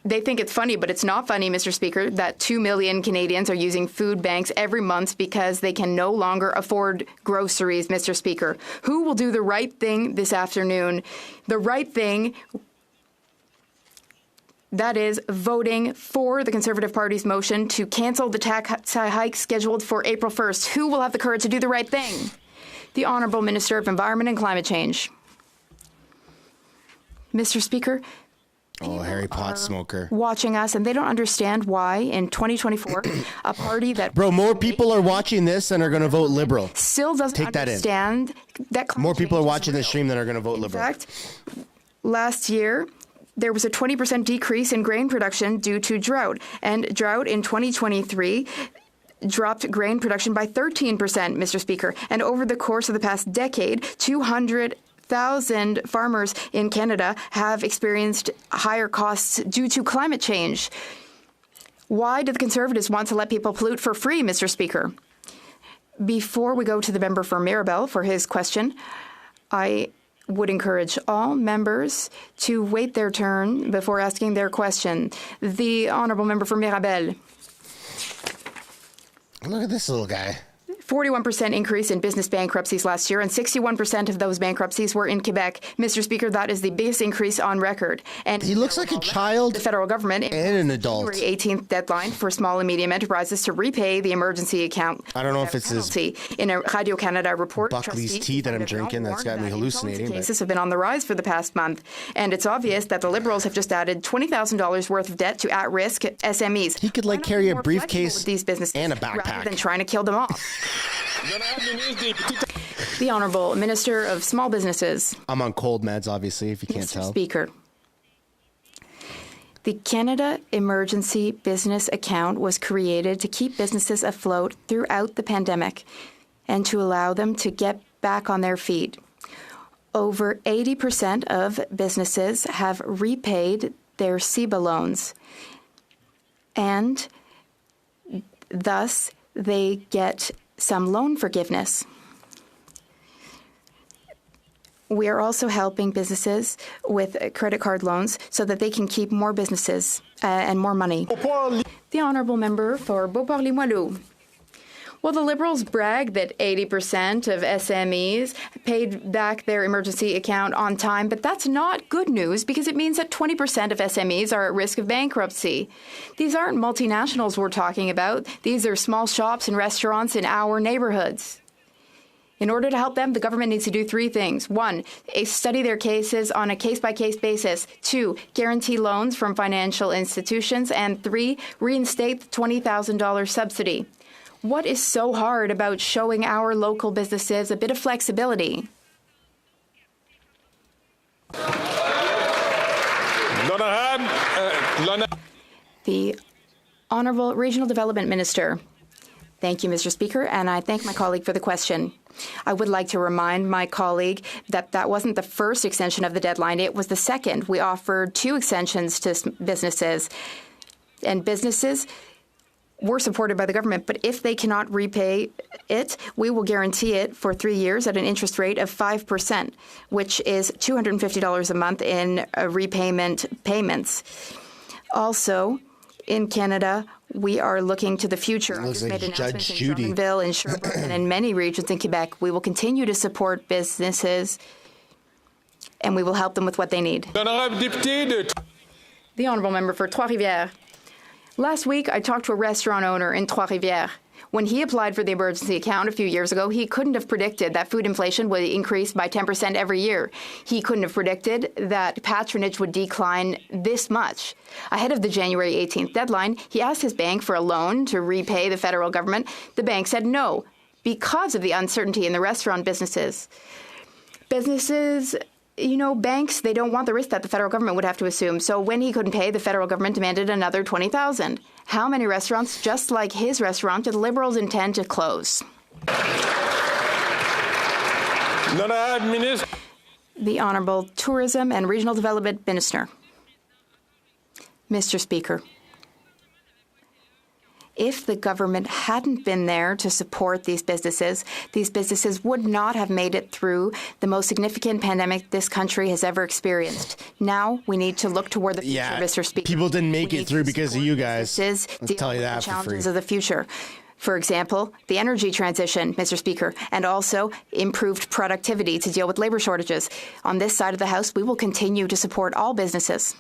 They think it's funny, but it's not funny, Mr. Speaker, that 2 million Canadians are using food banks every month because they can no longer afford groceries, Mr. Speaker. Who will do the right thing this afternoon? The right thing, that is voting for the Conservative Party's motion to cancel the tax hike scheduled for April 1st. Who will have the courage to do the right thing? The Honourable Minister of Environment and Climate Change. Mr. Speaker, oh, Harry Pot smoker. Watching us, and they don't understand why in 2024, a party that... Bro, more people are watching this than are going to vote Liberal. Still doesn't understand that... More people are watching this stream than are going to vote Liberal. In fact, last year, there was a 20% decrease in grain production due to drought. And drought in 2023 dropped grain production by 13%, Mr. Speaker. And over the course of the past decade, 200,000 farmers in Canada have experienced higher costs due to climate change. Why do the Conservatives want to let people pollute for free, Mr. Speaker? Before we go to the member for Mirabel for his question, I would encourage all members to wait their turn before asking their question. The honourable member for Mirabel. Look at this little guy. 41% increase in business bankruptcies last year, and 61% of those bankruptcies were in Quebec. Mr. Speaker, that is the biggest increase on record. And he looks like a child, the federal government, and an adult. January 18th deadline for small and medium enterprises to repay the emergency account. I don't know if it's his in a Radio Canada report. Buckley's tea that I'm drinking that's got me hallucinating. Cases have been on the rise for the past month, and it's obvious that the Liberals have just added $20,000 worth of debt to at-risk SMEs. He could carry a briefcase these businesses and a backpack rather than trying to kill them off. The Honourable Minister of Small Businesses. I'm on cold meds, obviously, if you can't tell. Speaker. The Canada Emergency Business Account was created to keep businesses afloat throughout the pandemic and to allow them to get back on their feet. Over 80% of businesses have repaid their CEBA loans, and thus they get some loan forgiveness. We are also helping businesses with credit card loans so that they can keep more businesses and more money. The Honourable Member for Beauport-Limoilou. Well, the Liberals brag that 80% of SMEs paid back their emergency account on time, but that's not good news because it means that 20% of SMEs are at risk of bankruptcy. These aren't multinationals we're talking about. These are small shops and restaurants in our neighborhoods. In order to help them, the government needs to do three things. 1, study their cases on a case-by-case basis. 2, guarantee loans from financial institutions. And 3, reinstate the $20,000 subsidy. What is so hard about showing our local businesses a bit of flexibility? The Honourable Regional Development Minister. Thank you, Mr. Speaker, and I thank my colleague for the question. I would like to remind my colleague that that wasn't the first extension of the deadline. It was the second. We offered 2 extensions to businesses, and businesses were supported by the government. But if they cannot repay it, we will guarantee it for 3 years at an interest rate of 5%, which is $250 a month in repayment payments. Also, in Canada, we are looking to the future. I just made announcements in Drummondville, in Sherbrooke, and in many regions in Quebec. We will continue to support businesses, and we will help them with what they need. The Honourable Member for Trois-Rivières. Last week, I talked to a restaurant owner in Trois-Rivières. When he applied for the emergency account a few years ago, he couldn't have predicted that food inflation would increase by 10% every year. He couldn't have predicted that patronage would decline this much. Ahead of the January 18th deadline, he asked his bank for a loan to repay the federal government. The bank said no, because of the uncertainty in the restaurant businesses. Banks, they don't want the risk that the federal government would have to assume. So when he couldn't pay, the federal government demanded another $20,000. How many restaurants, just like his restaurant, do the Liberals intend to close? The Honourable Tourism and Regional Development Minister. Mr. Speaker, if the government hadn't been there to support these businesses would not have made it through the most significant pandemic this country has ever experienced. Now we need to look toward the future, Mr. Speaker. People didn't make it through because of you guys. Let's tell you that for free. Challenges of the future. For example, the energy transition, Mr. Speaker, and also improved productivity to deal with labour shortages. On this side of the House, we will continue to support all businesses.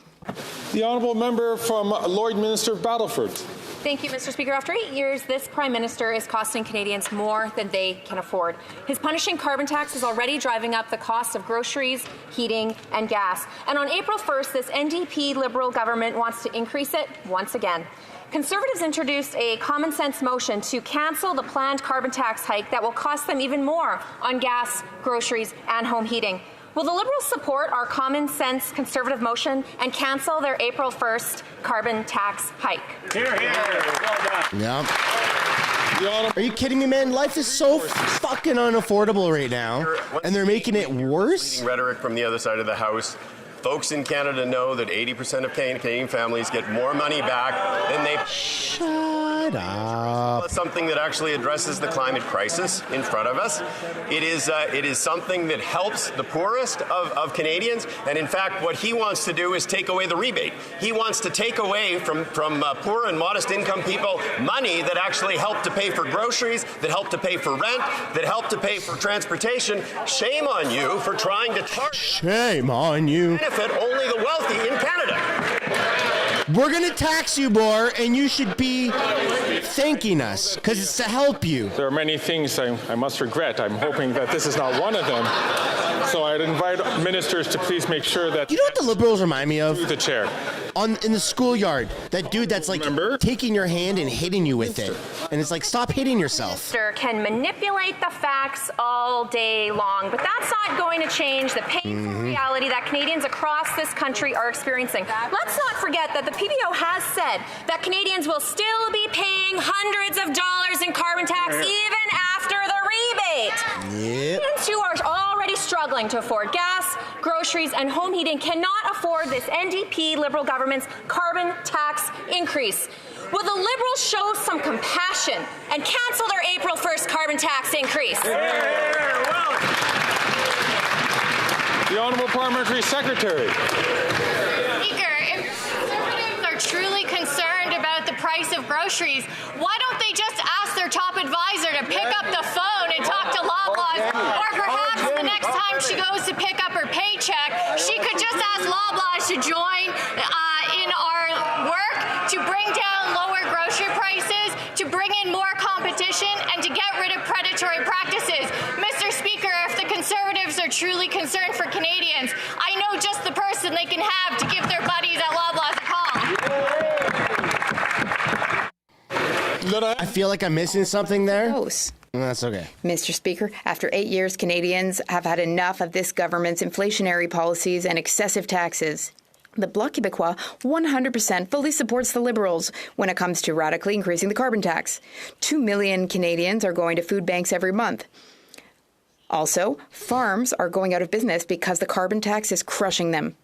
The Honourable Member from Lloydminster Battleford. Thank you, Mr. Speaker. After 8 years, this Prime Minister is costing Canadians more than they can afford. His punishing carbon tax is already driving up the cost of groceries, heating, and gas. And on April 1st, this NDP Liberal government wants to increase it once again. Conservatives introduced a common-sense motion to cancel the planned carbon tax hike that will cost them even more on gas, groceries, and home heating. Will the Liberals support our common-sense Conservative motion and cancel their April 1st carbon tax hike? Hear, hear. Well done. Yeah. Are you kidding me, man? Life is so fucking unaffordable right now, and they're making it worse? Rhetoric from the other side of the House. Folks in Canada know that 80% of Canadian families get more money back than they... Shut up. Something that actually addresses the climate crisis in front of us. It is something that helps the poorest of Canadians, and in fact, what he wants to do is take away the rebate. He wants to take away from poor and modest income people money that actually help to pay for groceries, that help to pay for rent, that help to pay for transportation. Shame on you for trying to target... Shame on you. ...benefit only the wealthy in Canada. We're going to tax you more, and you should be thanking us, because it's to help you. There are many things I must regret. I'm hoping that this is not one of them. So I'd invite ministers to please make sure that... You know what the Liberals remind me of? ...the chair. in the schoolyard. That dude that's like taking your hand and hitting you with it. And it's like, stop hitting yourself. Can manipulate the facts all day long, but that's not going to change the painful reality that Canadians across this country are experiencing. Let's not forget that the PBO has said that Canadians will still be paying hundreds of dollars in carbon tax even after the rebate. Canadians who are already struggling to afford gas, groceries, and home heating cannot afford this NDP Liberal government's carbon tax increase. Will the Liberals show some compassion and cancel their April 1st carbon tax increase? The Honourable Parliamentary Secretary. Speaker, if Conservatives are truly concerned about the price of groceries, why don't they just ask their top advisor to pick up the phone and talk to Loblaws? Or perhaps the next time she goes to pick up her paycheck, she could just ask Loblaws to join in our work to bring down lower grocery prices, to bring in more competition, and to get rid of predatory practices. Mr. Speaker, if the Conservatives are truly concerned for Canadians, I know just the person they can have to give their buddies at Loblaws a call. I feel like I'm missing something there. That's okay. Mr. Speaker, after 8 years, Canadians have had enough of this government's inflationary policies and excessive taxes. The Bloc Québécois 100% fully supports the Liberals when it comes to radically increasing the carbon tax. 2 million Canadians are going to food banks every month. Also, farms are going out of business because the carbon tax is crushing them.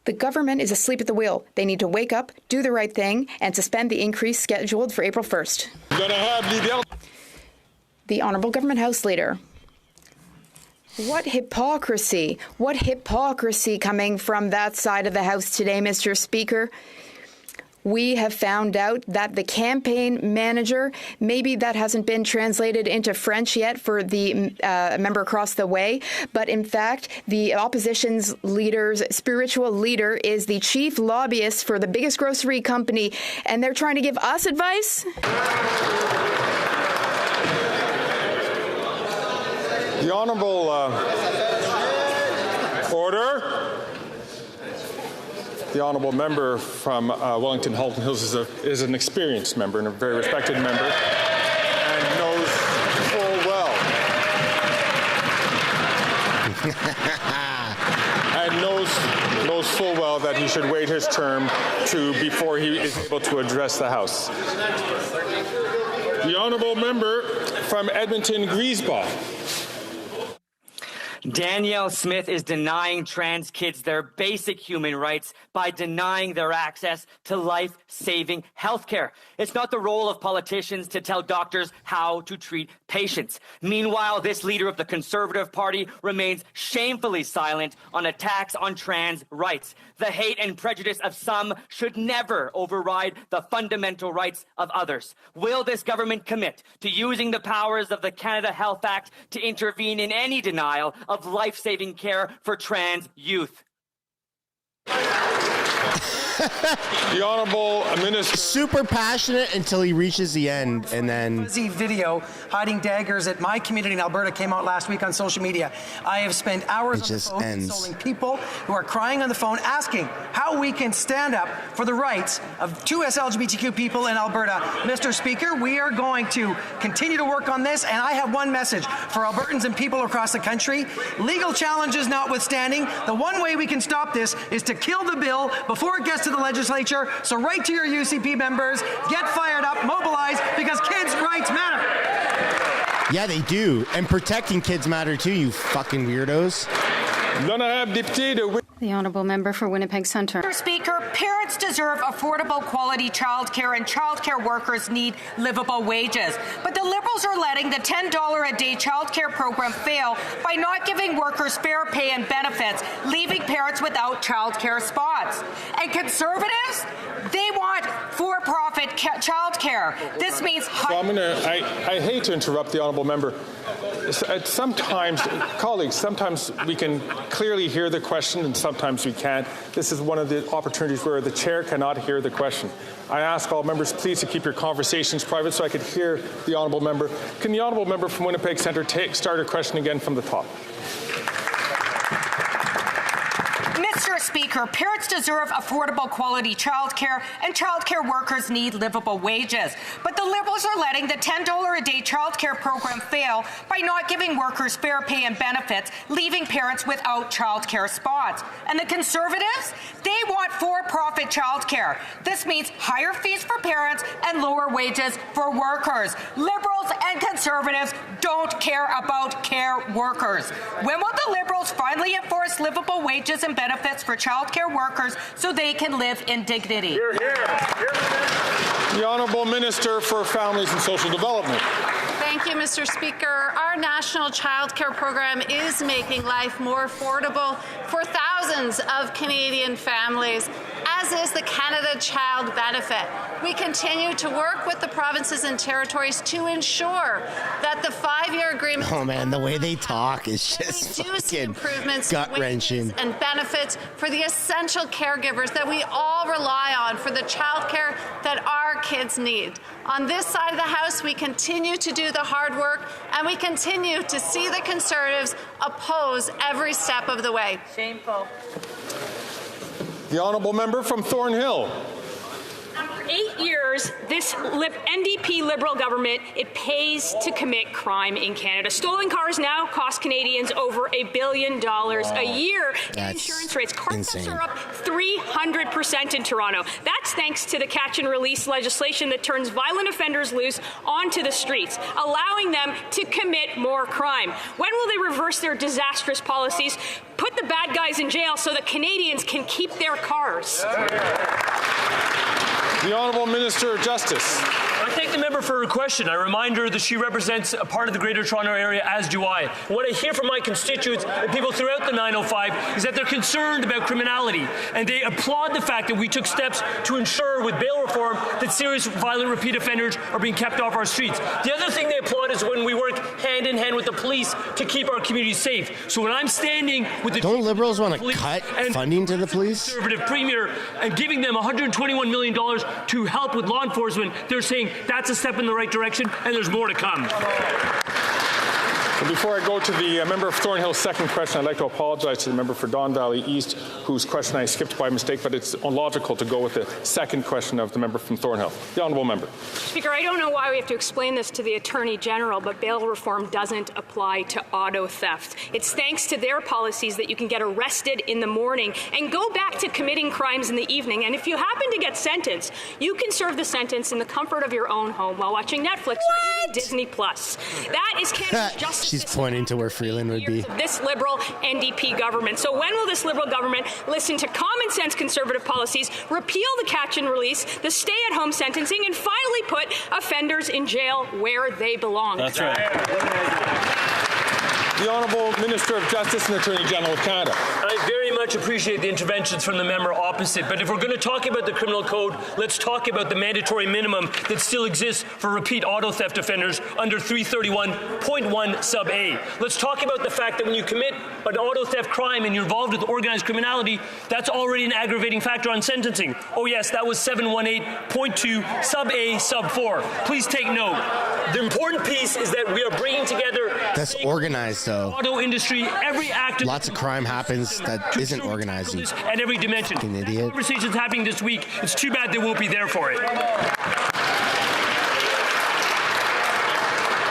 The government is asleep at the wheel. They need to wake up, do the right thing, and suspend the increase scheduled for April 1st. The Honourable Government House Leader. What hypocrisy coming from that side of the House today, Mr. Speaker. We have found out that the campaign manager, maybe that hasn't been translated into French yet for the member across the way, but in fact, the opposition's leader's spiritual leader is the chief lobbyist for the biggest grocery company, and they're trying to give us advice? The Honourable Order. The Honourable member from Wellington Halton Hills is an experienced member and a very respected member and knows full well that he should wait his term before he is able to address the House. The Honourable member from Edmonton Griesbach. Danielle Smith is denying trans kids their basic human rights by denying their access to life-saving health care. It's not the role of politicians to tell doctors how to treat patients. Meanwhile, this leader of the Conservative Party remains shamefully silent on attacks on trans rights. The hate and prejudice of some should never override the fundamental rights of others. Will this government commit to using the powers of the Canada Health Act to intervene in any denial of life-saving care for trans youth? The Honourable Minister. Super passionate until he reaches the end, and then fuzzy video hiding daggers at my community in Alberta came out last week on social media. I have spent hours on the phone consoling people who are crying on the phone asking how we can stand up for the rights of 2 LGBTQ people in Alberta. Mr. Speaker, we are going to continue to work on this, and I have one message for Albertans and people across the country. Legal challenges notwithstanding, the one way we can stop this is to kill the bill before it gets to the legislature. So write to your UCP members, get fired up, mobilize, because kids' rights matter. Yeah, they do. And protecting kids matter too, you fucking weirdos. The Honourable Member for Winnipeg Centre. Mr. Speaker, parents deserve affordable quality childcare and childcare workers need livable wages. But the Liberals are letting the $10 a day childcare program fail by not giving workers fair pay and benefits, leaving parents without childcare spots. And Conservatives, they want for-profit childcare. This means... So I hate to interrupt the Honourable Member. Sometimes, colleagues, sometimes we can clearly hear the question and sometimes we can't. This is one of the opportunities where the chair cannot hear the question. I ask all members please to keep your conversations private so I could hear the Honourable Member. Can the Honourable Member from Winnipeg Centre start a question again from the top? Mr. Speaker, parents deserve affordable quality childcare, and childcare workers need livable wages. But the Liberals are letting the $10 a day childcare program fail by not giving workers fair pay and benefits, leaving parents without childcare spots. And the Conservatives, they want for-profit childcare. This means higher fees for parents and lower wages for workers. Liberals and Conservatives don't care about care workers. When will the Liberals finally enforce livable wages and benefits for childcare workers so they can live in dignity? Hear, hear. The Honourable Minister for Families and Social Development. Thank you, Mr. Speaker. Our national child care program is making life more affordable for thousands of Canadian families, as is the Canada Child Benefit. We continue to work with the provinces and territories to ensure that the 5-year agreement. Oh man, the way they talk is just fucking gut-wrenching. And benefits for the essential caregivers that we all rely on for the child care that our kids need. On this side of the House, we continue to do the hard work, and we continue to see the Conservatives oppose every step of the way. Shameful. The Honourable Member from Thornhill. For 8 years, this NDP Liberal government, it pays to commit crime in Canada. Stolen cars now cost Canadians over $1 billion a year. Insurance rates, car thefts are up 300% in Toronto. That's thanks to the catch and release legislation that turns violent offenders loose onto the streets, allowing them to commit more crime. When will they reverse their disastrous policies, put the bad guys in jail so that Canadians can keep their cars? The Honourable Minister of Justice. I thank the member for her question. I remind her that she represents a part of the Greater Toronto Area, as do I. What I hear from my constituents and people throughout the 905 is that they're concerned about criminality, and they applaud the fact that we took steps to ensure with bail reform that serious violent repeat offenders are being kept off our streets. The other thing they applaud is when we work hand in hand with the police to keep our communities safe. So when I'm standing with the Don't Liberals want to cut funding to the police? Conservative Premier and giving them $121 million to help with law enforcement, they're saying that's a step in the right direction, and there's more to come. And before I go to the member of Thornhill's second question, I'd like to apologize to the member for Don Valley East, whose question I skipped by mistake, but it's illogical to go with the second question of the member from Thornhill. The honourable member. Speaker, I don't know why we have to explain this to the Attorney General, but bail reform doesn't apply to auto theft. It's thanks to their policies that you can get arrested in the morning and go back to committing crimes in the evening. And if you happen to get sentenced, you can serve the sentence in the comfort of your own home while watching Netflix or even Disney+. That is Canada's justice. She's pointing to where Freeland would be. This Liberal NDP government. So when will this Liberal government listen to common sense Conservative policies, repeal the catch and release, the stay-at-home sentencing, and finally put offenders in jail where they belong? That's right. The Honourable Minister of Justice and Attorney General of Canada. I very much appreciate the interventions from the member opposite, but if we're going to talk about the criminal code, let's talk about the mandatory minimum that still exists for repeat auto theft offenders under 331.1 sub A. Let's talk about the fact that when you commit an auto theft crime and you're involved with organized criminality, that's already an aggravating factor on sentencing. Oh yes, that was 718.2 sub A sub 4. Please take note. The important piece is that we are bringing together. That's organized. So auto industry, every act. Lots of crime happens that isn't organized. At every dimension. Fucking idiot. Conversations happening this week. It's too bad they won't be there for it.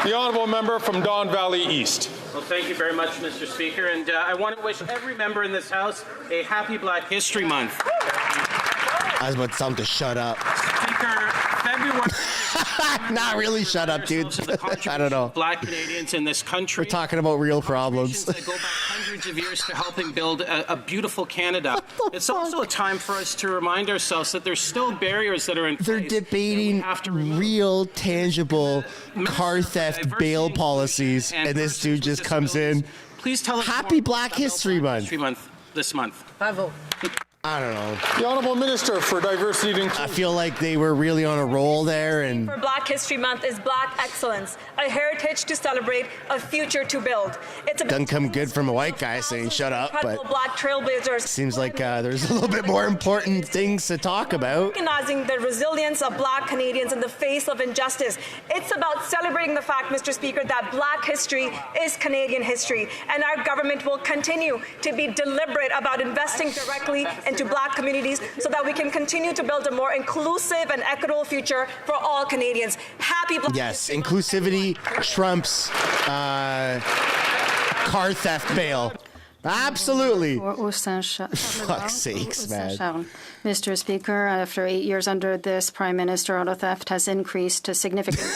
The Honourable Member from Don Valley East. Well, thank you very much, Mr. Speaker, and I want to wish every member in this House a happy Black History Month. I was about to tell him to shut up. Speaker, February. Not really shut up, dude. I don't know. Black Canadians in this country. We're talking about real problems. That go back hundreds of years to helping build a beautiful Canada. It's also a time for us to remind ourselves that there's still barriers that are in place. They're debating real, tangible car theft bail policies, and this dude just comes in. Please tell us Happy Black History Month. This month. Bravo. I don't know. The Honourable Minister for Diversity and Inclusion. I feel like they were really on a roll there. And for Black History Month is Black Excellence, a heritage to celebrate, a future to build. It's doesn't come good from a white guy saying shut up, but Black trailblazers. Seems like there's a little bit more important things to talk about. Recognizing the resilience of Black Canadians in the face of injustice. It's about celebrating the fact, Mr. Speaker, that Black history is Canadian history, and our government will continue to be deliberate about investing directly into Black communities so that we can continue to build a more inclusive and equitable future for all Canadians. Happy Black History Month. Inclusivity trumps car theft bail. Absolutely. Fuck's sakes, man. Mr. Speaker, after 8 years under this Prime Minister, auto theft has increased significantly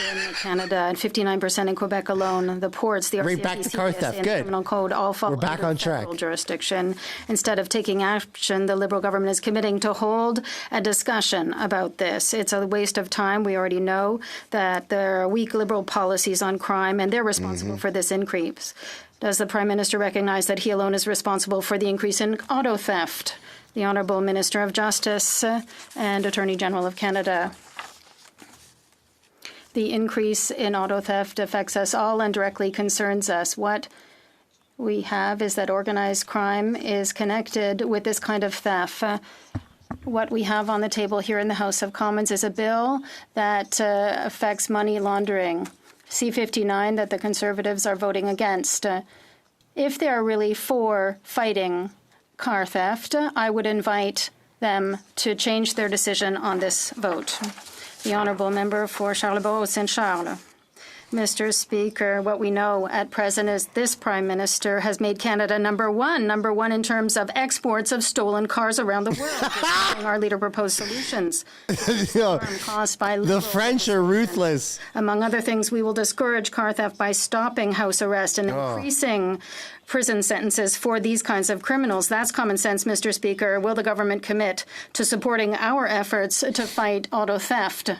in Canada and 59% in Quebec alone. The ports, the RCMP, back to car theft. and Good. Criminal Code all fall We're back on track. federal jurisdiction. Instead of taking action, the Liberal government is committing to hold a discussion about this. It's a waste of time. We already know that there are weak Liberal policies on crime, and they're responsible for this increase. Does the Prime Minister recognize that he alone is responsible for the increase in auto theft? The Honourable Minister of Justice and Attorney General of Canada. The increase in auto theft affects us all and directly concerns us. What we have is that organized crime is connected with this kind of theft. What we have on the table here in the House of Commons is a bill that affects money laundering. C-59 that the Conservatives are voting against. If they are really for fighting car theft, I would invite them to change their decision on this vote. The Honourable Member for Charlebourg-Saint-Charles. Mr. Speaker, what we know at present is this Prime Minister has made Canada number one in terms of exports of stolen cars around the world. Our leader proposed solutions. Caused by the French are ruthless. Among other things, we will discourage car theft by stopping house arrest and increasing prison sentences for these kinds of criminals. That's common sense, Mr. Speaker. Will the government commit to supporting our efforts to fight auto theft?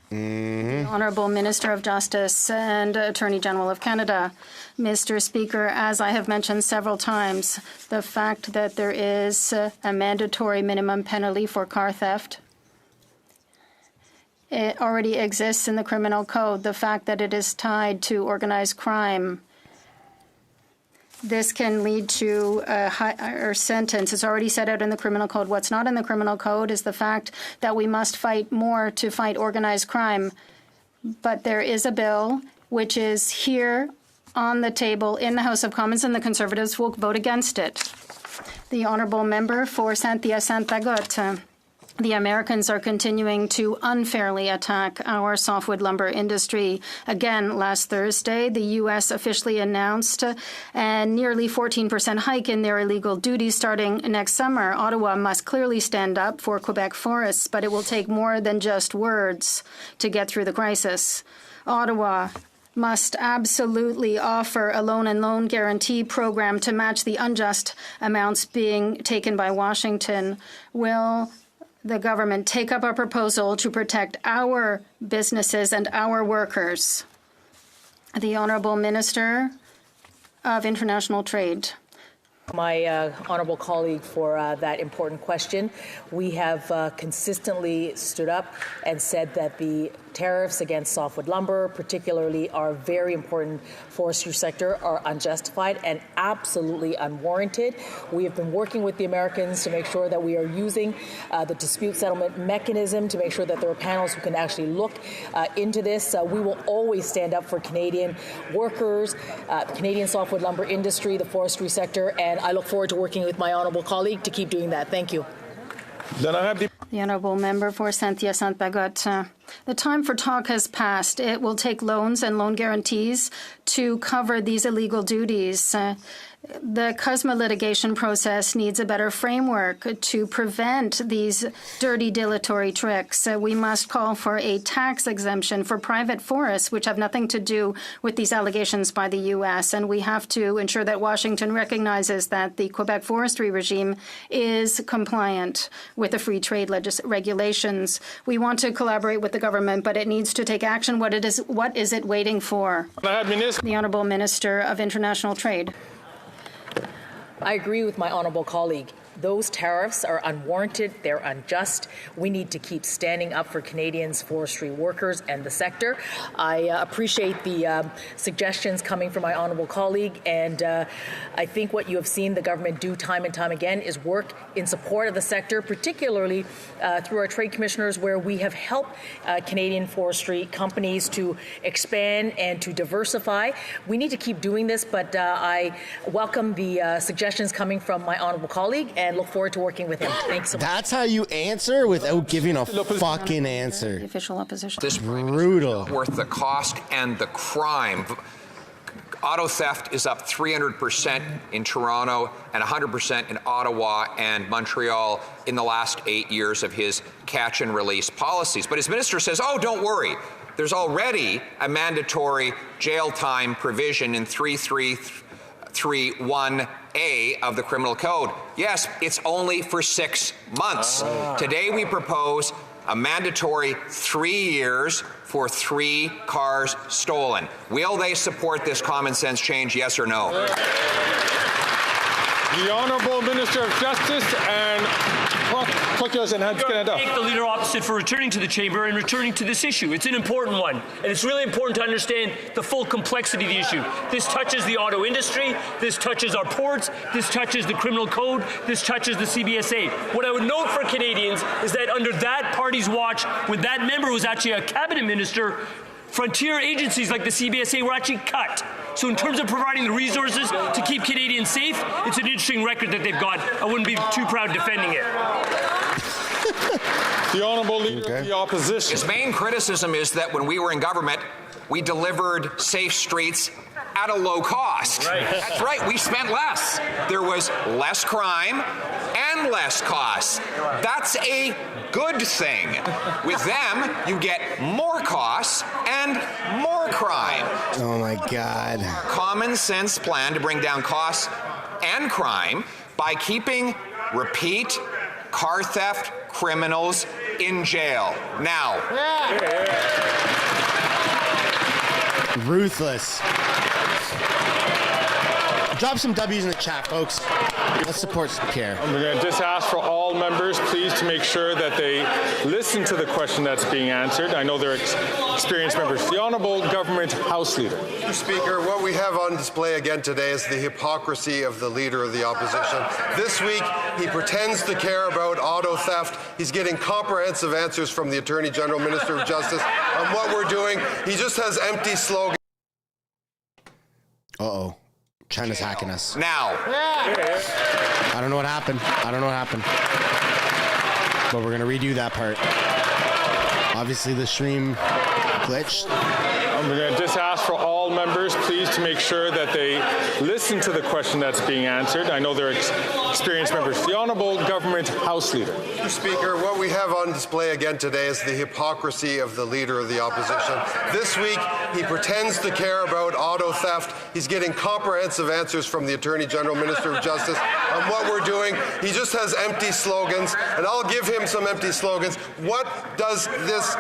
The Honourable Minister of Justice and Attorney General of Canada. Mr. Speaker, as I have mentioned several times, the fact that there is a mandatory minimum penalty for car theft, it already exists in the criminal code. The fact that it is tied to organized crime, this can lead to a higher sentence. It's already set out in the criminal code. What's not in the criminal code is the fact that we must fight more to fight organized crime. But there is a bill which is here on the table in the House of Commons, and the Conservatives will vote against it. The Honourable Member for Saint-Hyacinthe-Bagotte. The Americans are continuing to unfairly attack our softwood lumber industry. Again, last Thursday, the U.S. officially announced a nearly 14% hike in their illegal duties starting next summer. Ottawa must clearly stand up for Quebec forests, but it will take more than just words to get through the crisis. Ottawa must absolutely offer a loan and loan guarantee program to match the unjust amounts being taken by Washington. Will the government take up a proposal to protect our businesses and our workers? The Honourable Minister of International Trade. My honourable colleague for that important question. We have consistently stood up and said that the tariffs against softwood lumber, particularly our very important forestry sector, are unjustified and absolutely unwarranted. We have been working with the Americans to make sure that we are using the dispute settlement mechanism to make sure that there are panels who can actually look into this. We will always stand up for Canadian workers, the Canadian softwood lumber industry, the forestry sector, and I look forward to working with my honourable colleague to keep doing that. Thank you. Then I have the Honourable Member for Saint-Hyacinthe-Bagotte. The time for talk has passed. It will take loans and loan guarantees to cover these illegal duties. The CUSMA litigation process needs a better framework to prevent these dirty, dilatory tricks. We must call for a tax exemption for private forests, which have nothing to do with these allegations by the U.S., and we have to ensure that Washington recognizes that the Quebec forestry regime is compliant with the free trade regulations. We want to collaborate with the government, but it needs to take action. What is it waiting for? The Honourable Minister of International Trade. I agree with my honourable colleague. Those tariffs are unwarranted, they're unjust. We need to keep standing up for Canadians, forestry workers, and the sector. I appreciate the suggestions coming from my honourable colleague, and I think what you have seen the government do time and time again is work in support of the sector, particularly through our trade commissioners, where we have helped Canadian forestry companies to expand and to diversify. We need to keep doing this, but I welcome the suggestions coming from my honourable colleague and look forward to working with him. Thanks so much. That's how you answer without giving a fucking answer. The official opposition. This brutal. Worth the cost and the crime. Auto theft is up 300% in Toronto and 100% in Ottawa and Montreal in the last 8 years of his catch and release policies. But his minister says, oh, don't worry. There's already a mandatory jail time provision in 3331A of the Criminal Code. Yes, it's only for 6 months. Today we propose a mandatory 3 years for 3 cars stolen. Will they support this common sense change, yes or no? The Honourable Minister of Justice and Canada. Thank the leader opposite for returning to the chamber and returning to this issue. It's an important one, and it's really important to understand the full complexity of the issue. This touches the auto industry, this touches our ports, this touches the criminal code, this touches the CBSA. What I would note for Canadians is that under that party's watch, when that member was actually a cabinet minister, frontier agencies like the CBSA were actually cut. So in terms of providing the resources to keep Canadians safe, it's an interesting record that they've got. I wouldn't be too proud defending it. The Honourable Leader of the Opposition. His main criticism is that when we were in government, we delivered safe streets at a low cost. Right. That's right, we spent less. There was less crime and less costs. That's a good thing. With them, you get more costs and more crime. Oh my God. Common sense plan to bring down costs and crime by keeping repeat car theft criminals in jail. Now. Ruthless. Drop some W's in the chat, folks. Let's support Pierre. We're going to just ask for all members, please, to make sure that they listen to the question that's being answered. I know they're experienced members. The Honourable Government House Leader. Mr. Speaker, what we have on display again today is the hypocrisy of the Leader of the Opposition. This week, he pretends to care about auto theft. He's getting comprehensive answers from the Attorney General, Minister of Justice on what we're doing. He just has empty slogans. Uh-oh. China's hacking us. Now. I don't know what happened. But we're going to redo that part. Obviously, the stream glitched. We're going to just ask for all members, please, to make sure that they listen to the question that's being answered. I know they're experienced members. The Honourable Government House Leader. Mr. Speaker, what we have on display again today is the hypocrisy of the Leader of the Opposition. This week, he pretends to care about auto theft. He's getting comprehensive answers from the Attorney General, Minister of Justice on what we're doing. He just has empty slogans, and I'll give him some empty slogans. What does this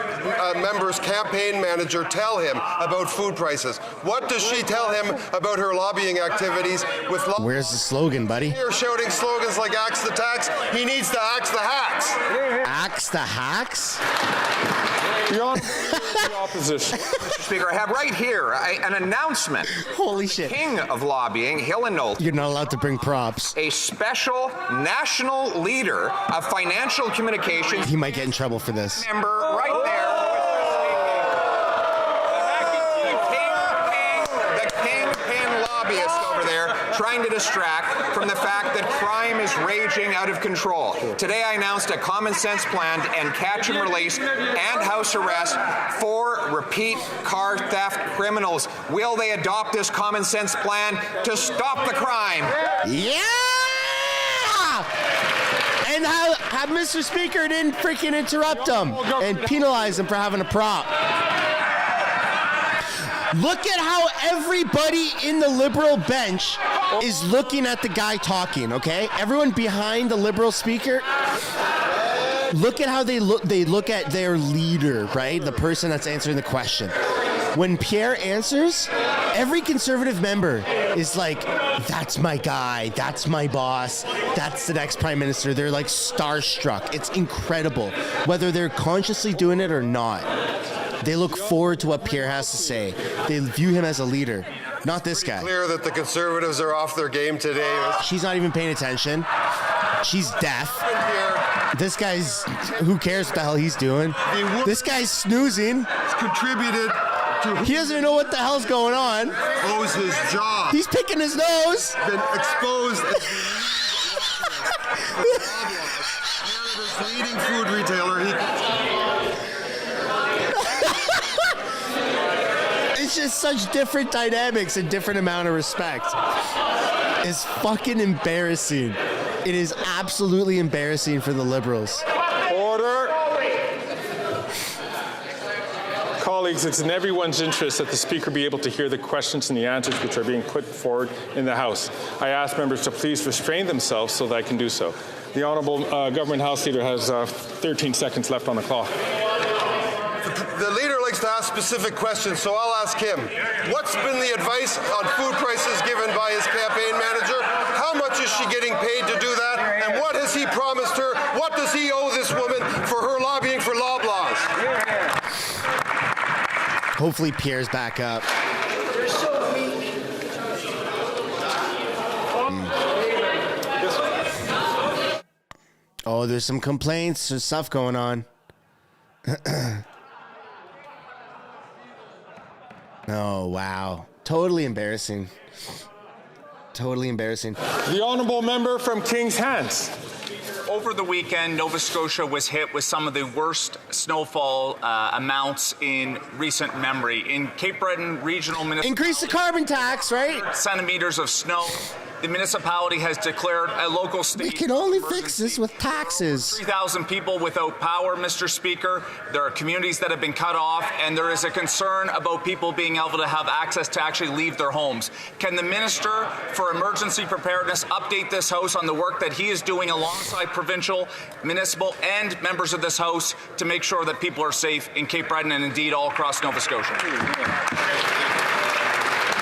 member's campaign manager tell him about food prices? What does she tell him about her lobbying activities with Where's the slogan, buddy? You're shouting slogans like axe the tax. He needs to axe the hacks. Axe the hacks? The Opposition. Mr. Speaker, I have right here an announcement. Holy shit. King of lobbying, Hill and Knowlton. You're not allowed to bring props. A special national leader of financial communications. He might get in trouble for this. Member right there. Trying to distract from the fact that crime is raging out of control. Today I announced a common sense plan to end catch and release and house arrest for repeat car theft criminals. Will they adopt this common sense plan to stop the crime? Yeah! And how Mr. Speaker didn't freaking interrupt him and penalize him for having a prop. Look at how everybody in the Liberal bench is looking at the guy talking, okay? Everyone behind the Liberal speaker, look at how they look at their leader, right? The person that's answering the question. when Pierre answers, every Conservative member is like, that's my guy, that's my boss, that's the next Prime Minister. They're like starstruck. It's incredible, whether they're consciously doing it or not. They look forward to what Pierre has to say. They view him as a leader. Not this guy. Clear that the Conservatives are off their game today. She's not even paying attention. She's deaf. This guy's, who cares what the hell he's doing? This guy's snoozing. Contributed to. He doesn't even know what the hell's going on. Owes his job. He's picking his nose. Been exposed. Canada's leading food retailer. It's just such different dynamics and different amount of respect. It's fucking embarrassing. It is absolutely embarrassing for the Liberals. Order. Colleagues, it's in everyone's interest that the Speaker be able to hear the questions and the answers which are being put forward in the House. I ask members to please restrain themselves so that I can do so. The Honourable Government House Leader has 13 seconds left on the clock. The leader likes to ask specific questions, so I'll ask him. What's been the advice on food prices given by his campaign manager? How much is she getting paid to do that? And what has he promised her? What does he owe this woman for her lobbying for Loblaws? Hopefully Pierre's back up. You're so weak. Oh, there's some complaints. There's stuff going on. Oh, wow. Totally embarrassing. Totally embarrassing. The Honourable Member from King's Hands. Over the weekend, Nova Scotia was hit with some of the worst snowfall amounts in recent memory. In Cape Breton Regional Municipality, increase the carbon tax, right? Centimeters of snow. The municipality has declared a local state. We can only fix this with taxes. 3,000 people without power, Mr. Speaker. There are communities that have been cut off, and there is a concern about people being able to have access to actually leave their homes. Can the Minister for Emergency Preparedness update this House on the work that he is doing alongside provincial, municipal, and members of this House to make sure that people are safe in Cape Breton and indeed all across Nova Scotia?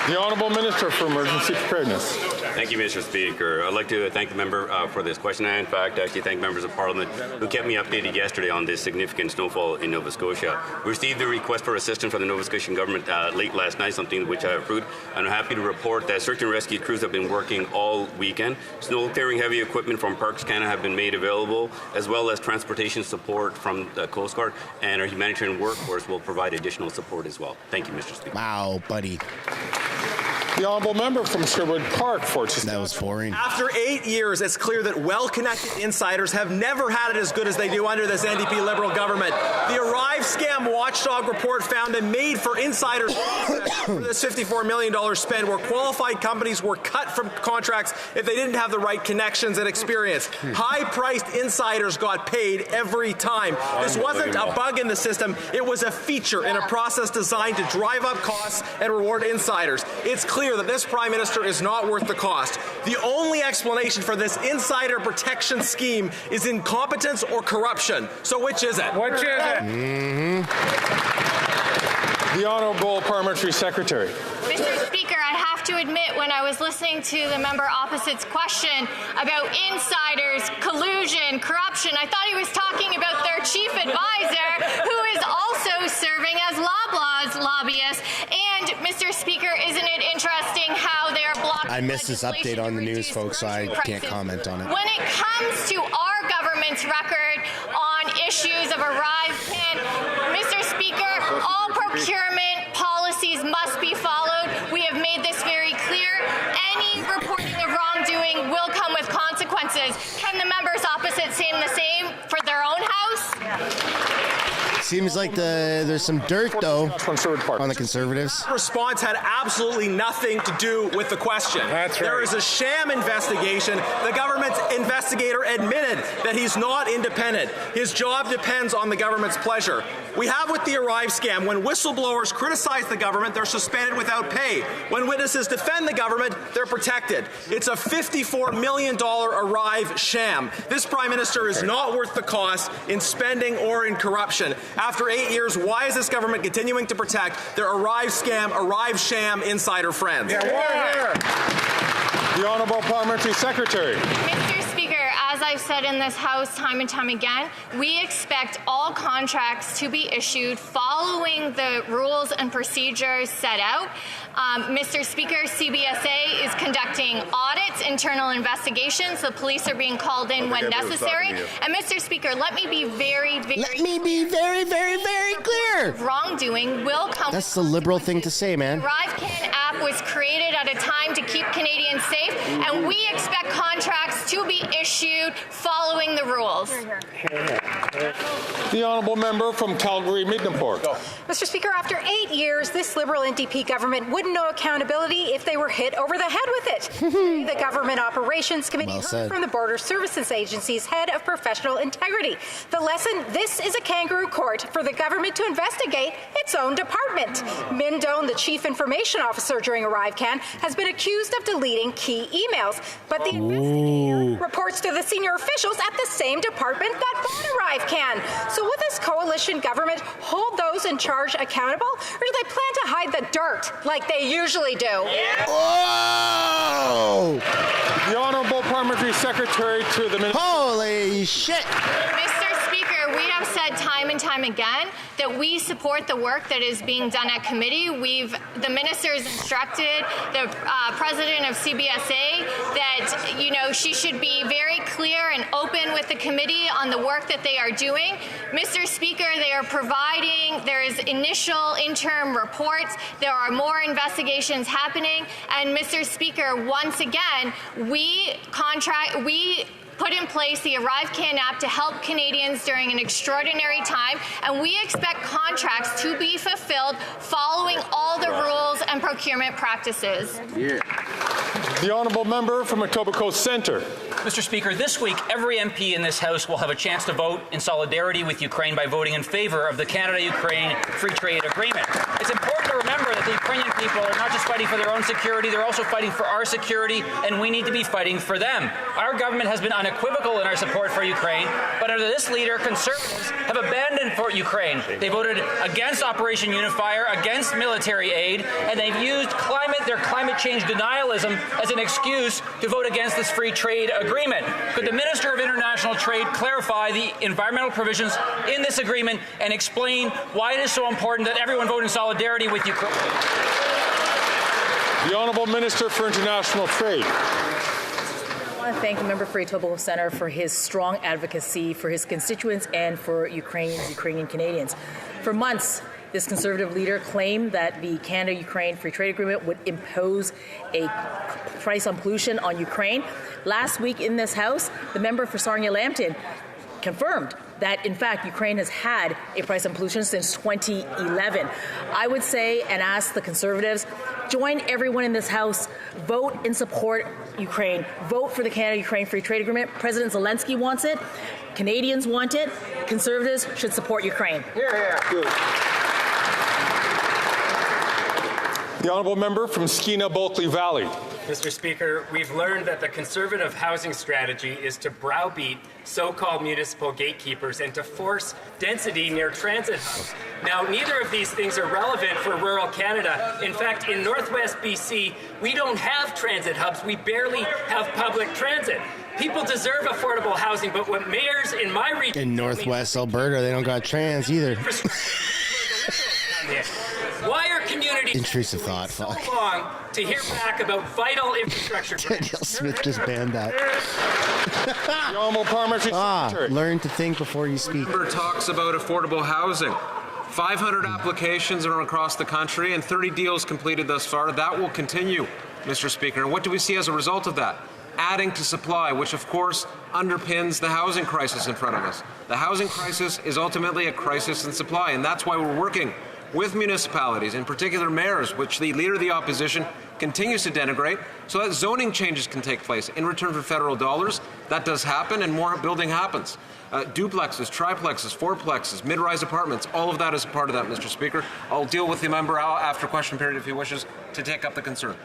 The Honourable Minister for Emergency Preparedness. Thank you, Mr. Speaker. I'd like to thank the member for this question. I, in fact, actually thank members of Parliament who kept me updated yesterday on this significant snowfall in Nova Scotia. We received a request for assistance from the Nova Scotian government late last night, something which I approved, and I'm happy to report that search and rescue crews have been working all weekend. Snow clearing heavy equipment from Parks Canada have been made available, as well as transportation support from the Coast Guard, and our humanitarian workforce will provide additional support as well. Thank you, Mr. Speaker. Wow, buddy. The Honourable Member from Sherwood Park, Fortune. That was boring. After 8 years, it's clear that well-connected insiders have never had it as good as they do under this NDP Liberal government. The Arrive Scam Watchdog report found a made-for-insiders process for this $54 million spend where qualified companies were cut from contracts if they didn't have the right connections and experience. High-priced insiders got paid every time. This wasn't a bug in the system. It was a feature in a process designed to drive up costs and reward insiders. It's clear that this Prime Minister is not worth the cost. The only explanation for this insider protection scheme is incompetence or corruption. So which is it? Which is it? The Honourable Parliamentary Secretary. Mr. Speaker, I have to admit, when I was listening to the member opposite's question about insiders, collusion, corruption, I thought he was talking about their chief advisor, who is also serving as Loblaws lobbyist. And, Mr. Speaker, isn't it interesting how they are blocking I missed this update on the news, folks, so I can't comment on it. When it comes to our government's record on issues of Arrive PIN, Mr. Speaker, all procurement policies must be followed. We have made this very clear. Any reporting of wrongdoing will come with consequences. Can the members opposite say the same for their own house? Seems like there's some dirt, though, on the Conservatives. Response had absolutely nothing to do with the question. That's right. There is a sham investigation. The government's investigator admitted that he's not independent. His job depends on the government's pleasure. We have with the Arrive scam, when whistleblowers criticize the government, they're suspended without pay. When witnesses defend the government, they're protected. It's a $54 million Arrive sham. This Prime Minister is not worth the cost in spending or in corruption. After 8 years, why is this government continuing to protect their arrive scam, arrive sham insider friends? The Honourable Parliamentary Secretary. Mr. Speaker, as I've said in this House time and time again, we expect all contracts to be issued following the rules and procedures set out. Mr. Speaker, CBSA is conducting audits, internal investigations. The police are being called in when necessary. And Mr. Speaker, let me be very clear. Wrongdoing will come. That's the liberal thing to say, man. The ArriveCan app was created at a time to keep Canadians safe, and we expect contracts to be issued following the rules. The Honourable Member from Calgary-Midnaport. Mr. Speaker, after 8 years, this Liberal NDP government wouldn't know accountability if they were hit over the head with it. The Government Operations Committee heard from the Border Services Agency's head of professional integrity. The lesson: this is a kangaroo court for the government to investigate its own department. Mindone, the chief information officer during ArriveCan, has been accused of deleting key emails, but the investigator reports to the senior officials at the same department that bought ArriveCan. So will this coalition government hold those in charge accountable, or do they plan to hide the dirt like they usually do? Whoa! The Honourable Parliamentary Secretary to the Minister. Holy shit! Mr. Speaker, we have said time and time again that we support the work that is being done at committee. The minister has instructed the president of CBSA that, she should be very clear and open with the committee on the work that they are doing. Mr. Speaker, they are providing, there is initial interim reports, there are more investigations happening, and Mr. Speaker, once again, we put in place the ArriveCan app to help Canadians during an extraordinary time, and we expect contracts to be fulfilled following all the rules and procurement practices. The Honourable Member from Etobicoke Centre. Mr. Speaker, this week, every MP in this House will have a chance to vote in solidarity with Ukraine by voting in favour of the Canada-Ukraine Free Trade Agreement. It's important to remember that the Ukrainian people are not just fighting for their own security, they're also fighting for our security, and we need to be fighting for them. Our government has been unequivocal in our support for Ukraine, but under this leader, Conservatives have abandoned for Ukraine. They voted against Operation Unifier, against military aid, and they've used their climate change denialism as an excuse to vote against this free trade agreement. Could the Minister of International Trade clarify the environmental provisions in this agreement and explain why it is so important that everyone vote in solidarity with Ukraine? The Honourable Minister for International Trade. I want to thank the member for Etobicoke Centre for his strong advocacy for his constituents and for Ukrainian Canadians. For months, this Conservative leader claimed that the Canada-Ukraine Free Trade Agreement would impose a price on pollution on Ukraine. Last week in this House, the member for Sarnia-Lambton confirmed that, in fact, Ukraine has had a price on pollution since 2011. I would say and ask the Conservatives, join everyone in this House, vote in support Ukraine, vote for the Canada-Ukraine Free Trade Agreement. President Zelensky wants it. Canadians want it. Conservatives should support Ukraine. The Honourable Member from Skeena-Bulkley Valley. Mr. Speaker, we've learned that the Conservative housing strategy is to browbeat so-called municipal gatekeepers and to force density near transit hubs. Now, neither of these things are relevant for rural Canada. In fact, in Northwest BC, we don't have transit hubs. We barely have public transit. People deserve affordable housing, but what mayors in my region... In Northwest Alberta, they don't got trans either. Why are communities intrusive thought? so long to hear back about vital infrastructure? Daniel Smith just banned that. The Honourable Parliamentary Secretary. Learn to think before you speak. Member talks about affordable housing. 500 applications are across the country and 30 deals completed thus far. That will continue, Mr. Speaker. And what do we see as a result of that? Adding to supply, which of course underpins the housing crisis in front of us. The housing crisis is ultimately a crisis in supply, and that's why we're working with municipalities, in particular mayors, which the Leader of the Opposition continues to denigrate, so that zoning changes can take place in return for federal dollars. That does happen, and more building happens. Duplexes, triplexes, fourplexes, mid-rise apartments, all of that is a part of that, Mr. Speaker. I'll deal with the member after question period if he wishes to take up the concern.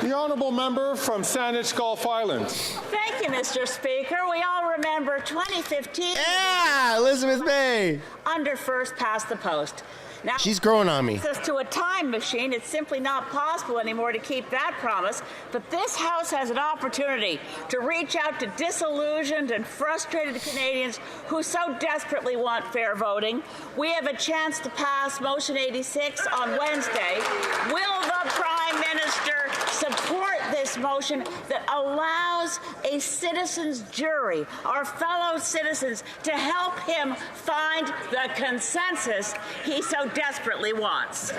The The honourable member from Saanich Gulf Islands. Thank you, Mr. Speaker. We all remember 2015. Yeah, Elizabeth May. Under first past the post. Now, she's growing on me. Access to a time machine, it's simply not possible anymore to keep that promise. But this House has an opportunity to reach out to disillusioned and frustrated Canadians who so desperately want fair voting. We have a chance to pass Motion 86 on Wednesday. Will the Prime Minister support this motion that allows a citizens' jury, our fellow citizens, to help him find the consensus he so desperately wants?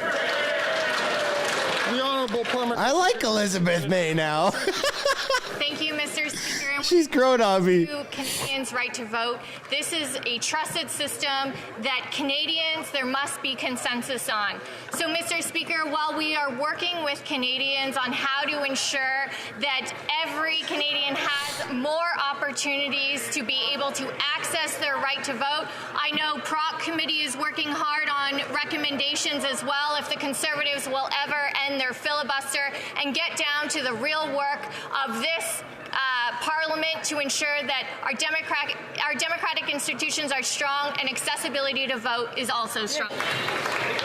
The honourable Plummer. I like Elizabeth May now. Thank you, Mr. Speaker. She's grown on me. Canadians' right to vote. This is a trusted system that Canadians, there must be consensus on. So, Mr. Speaker, while we are working with Canadians on how to ensure that every Canadian has more opportunities to be able to access their right to vote, I know Prop Committee is working hard on recommendations as well if the Conservatives will ever end their filibuster and get down to the real work of this Parliament to ensure that our democratic institutions are strong and accessibility to vote is also strong.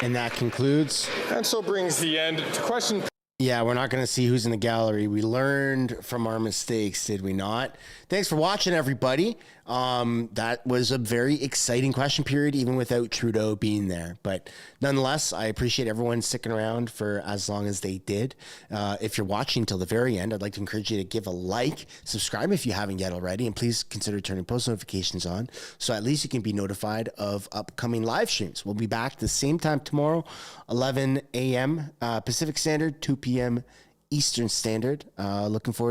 And that concludes. And so brings the end to question. Yeah, we're not going to see who's in the gallery. We learned from our mistakes, did we not? Thanks for watching, everybody. That was a very exciting question period, even without Trudeau being there. But nonetheless, I appreciate everyone sticking around for as long as they did. If you're watching till the very end, I'd like to encourage you to give a like, subscribe if you haven't yet already, and please consider turning post notifications on so at least you can be notified of upcoming live streams. We'll be back the same time tomorrow, 11 a.m. Pacific Standard, 2 p.m. Eastern Standard. Looking forward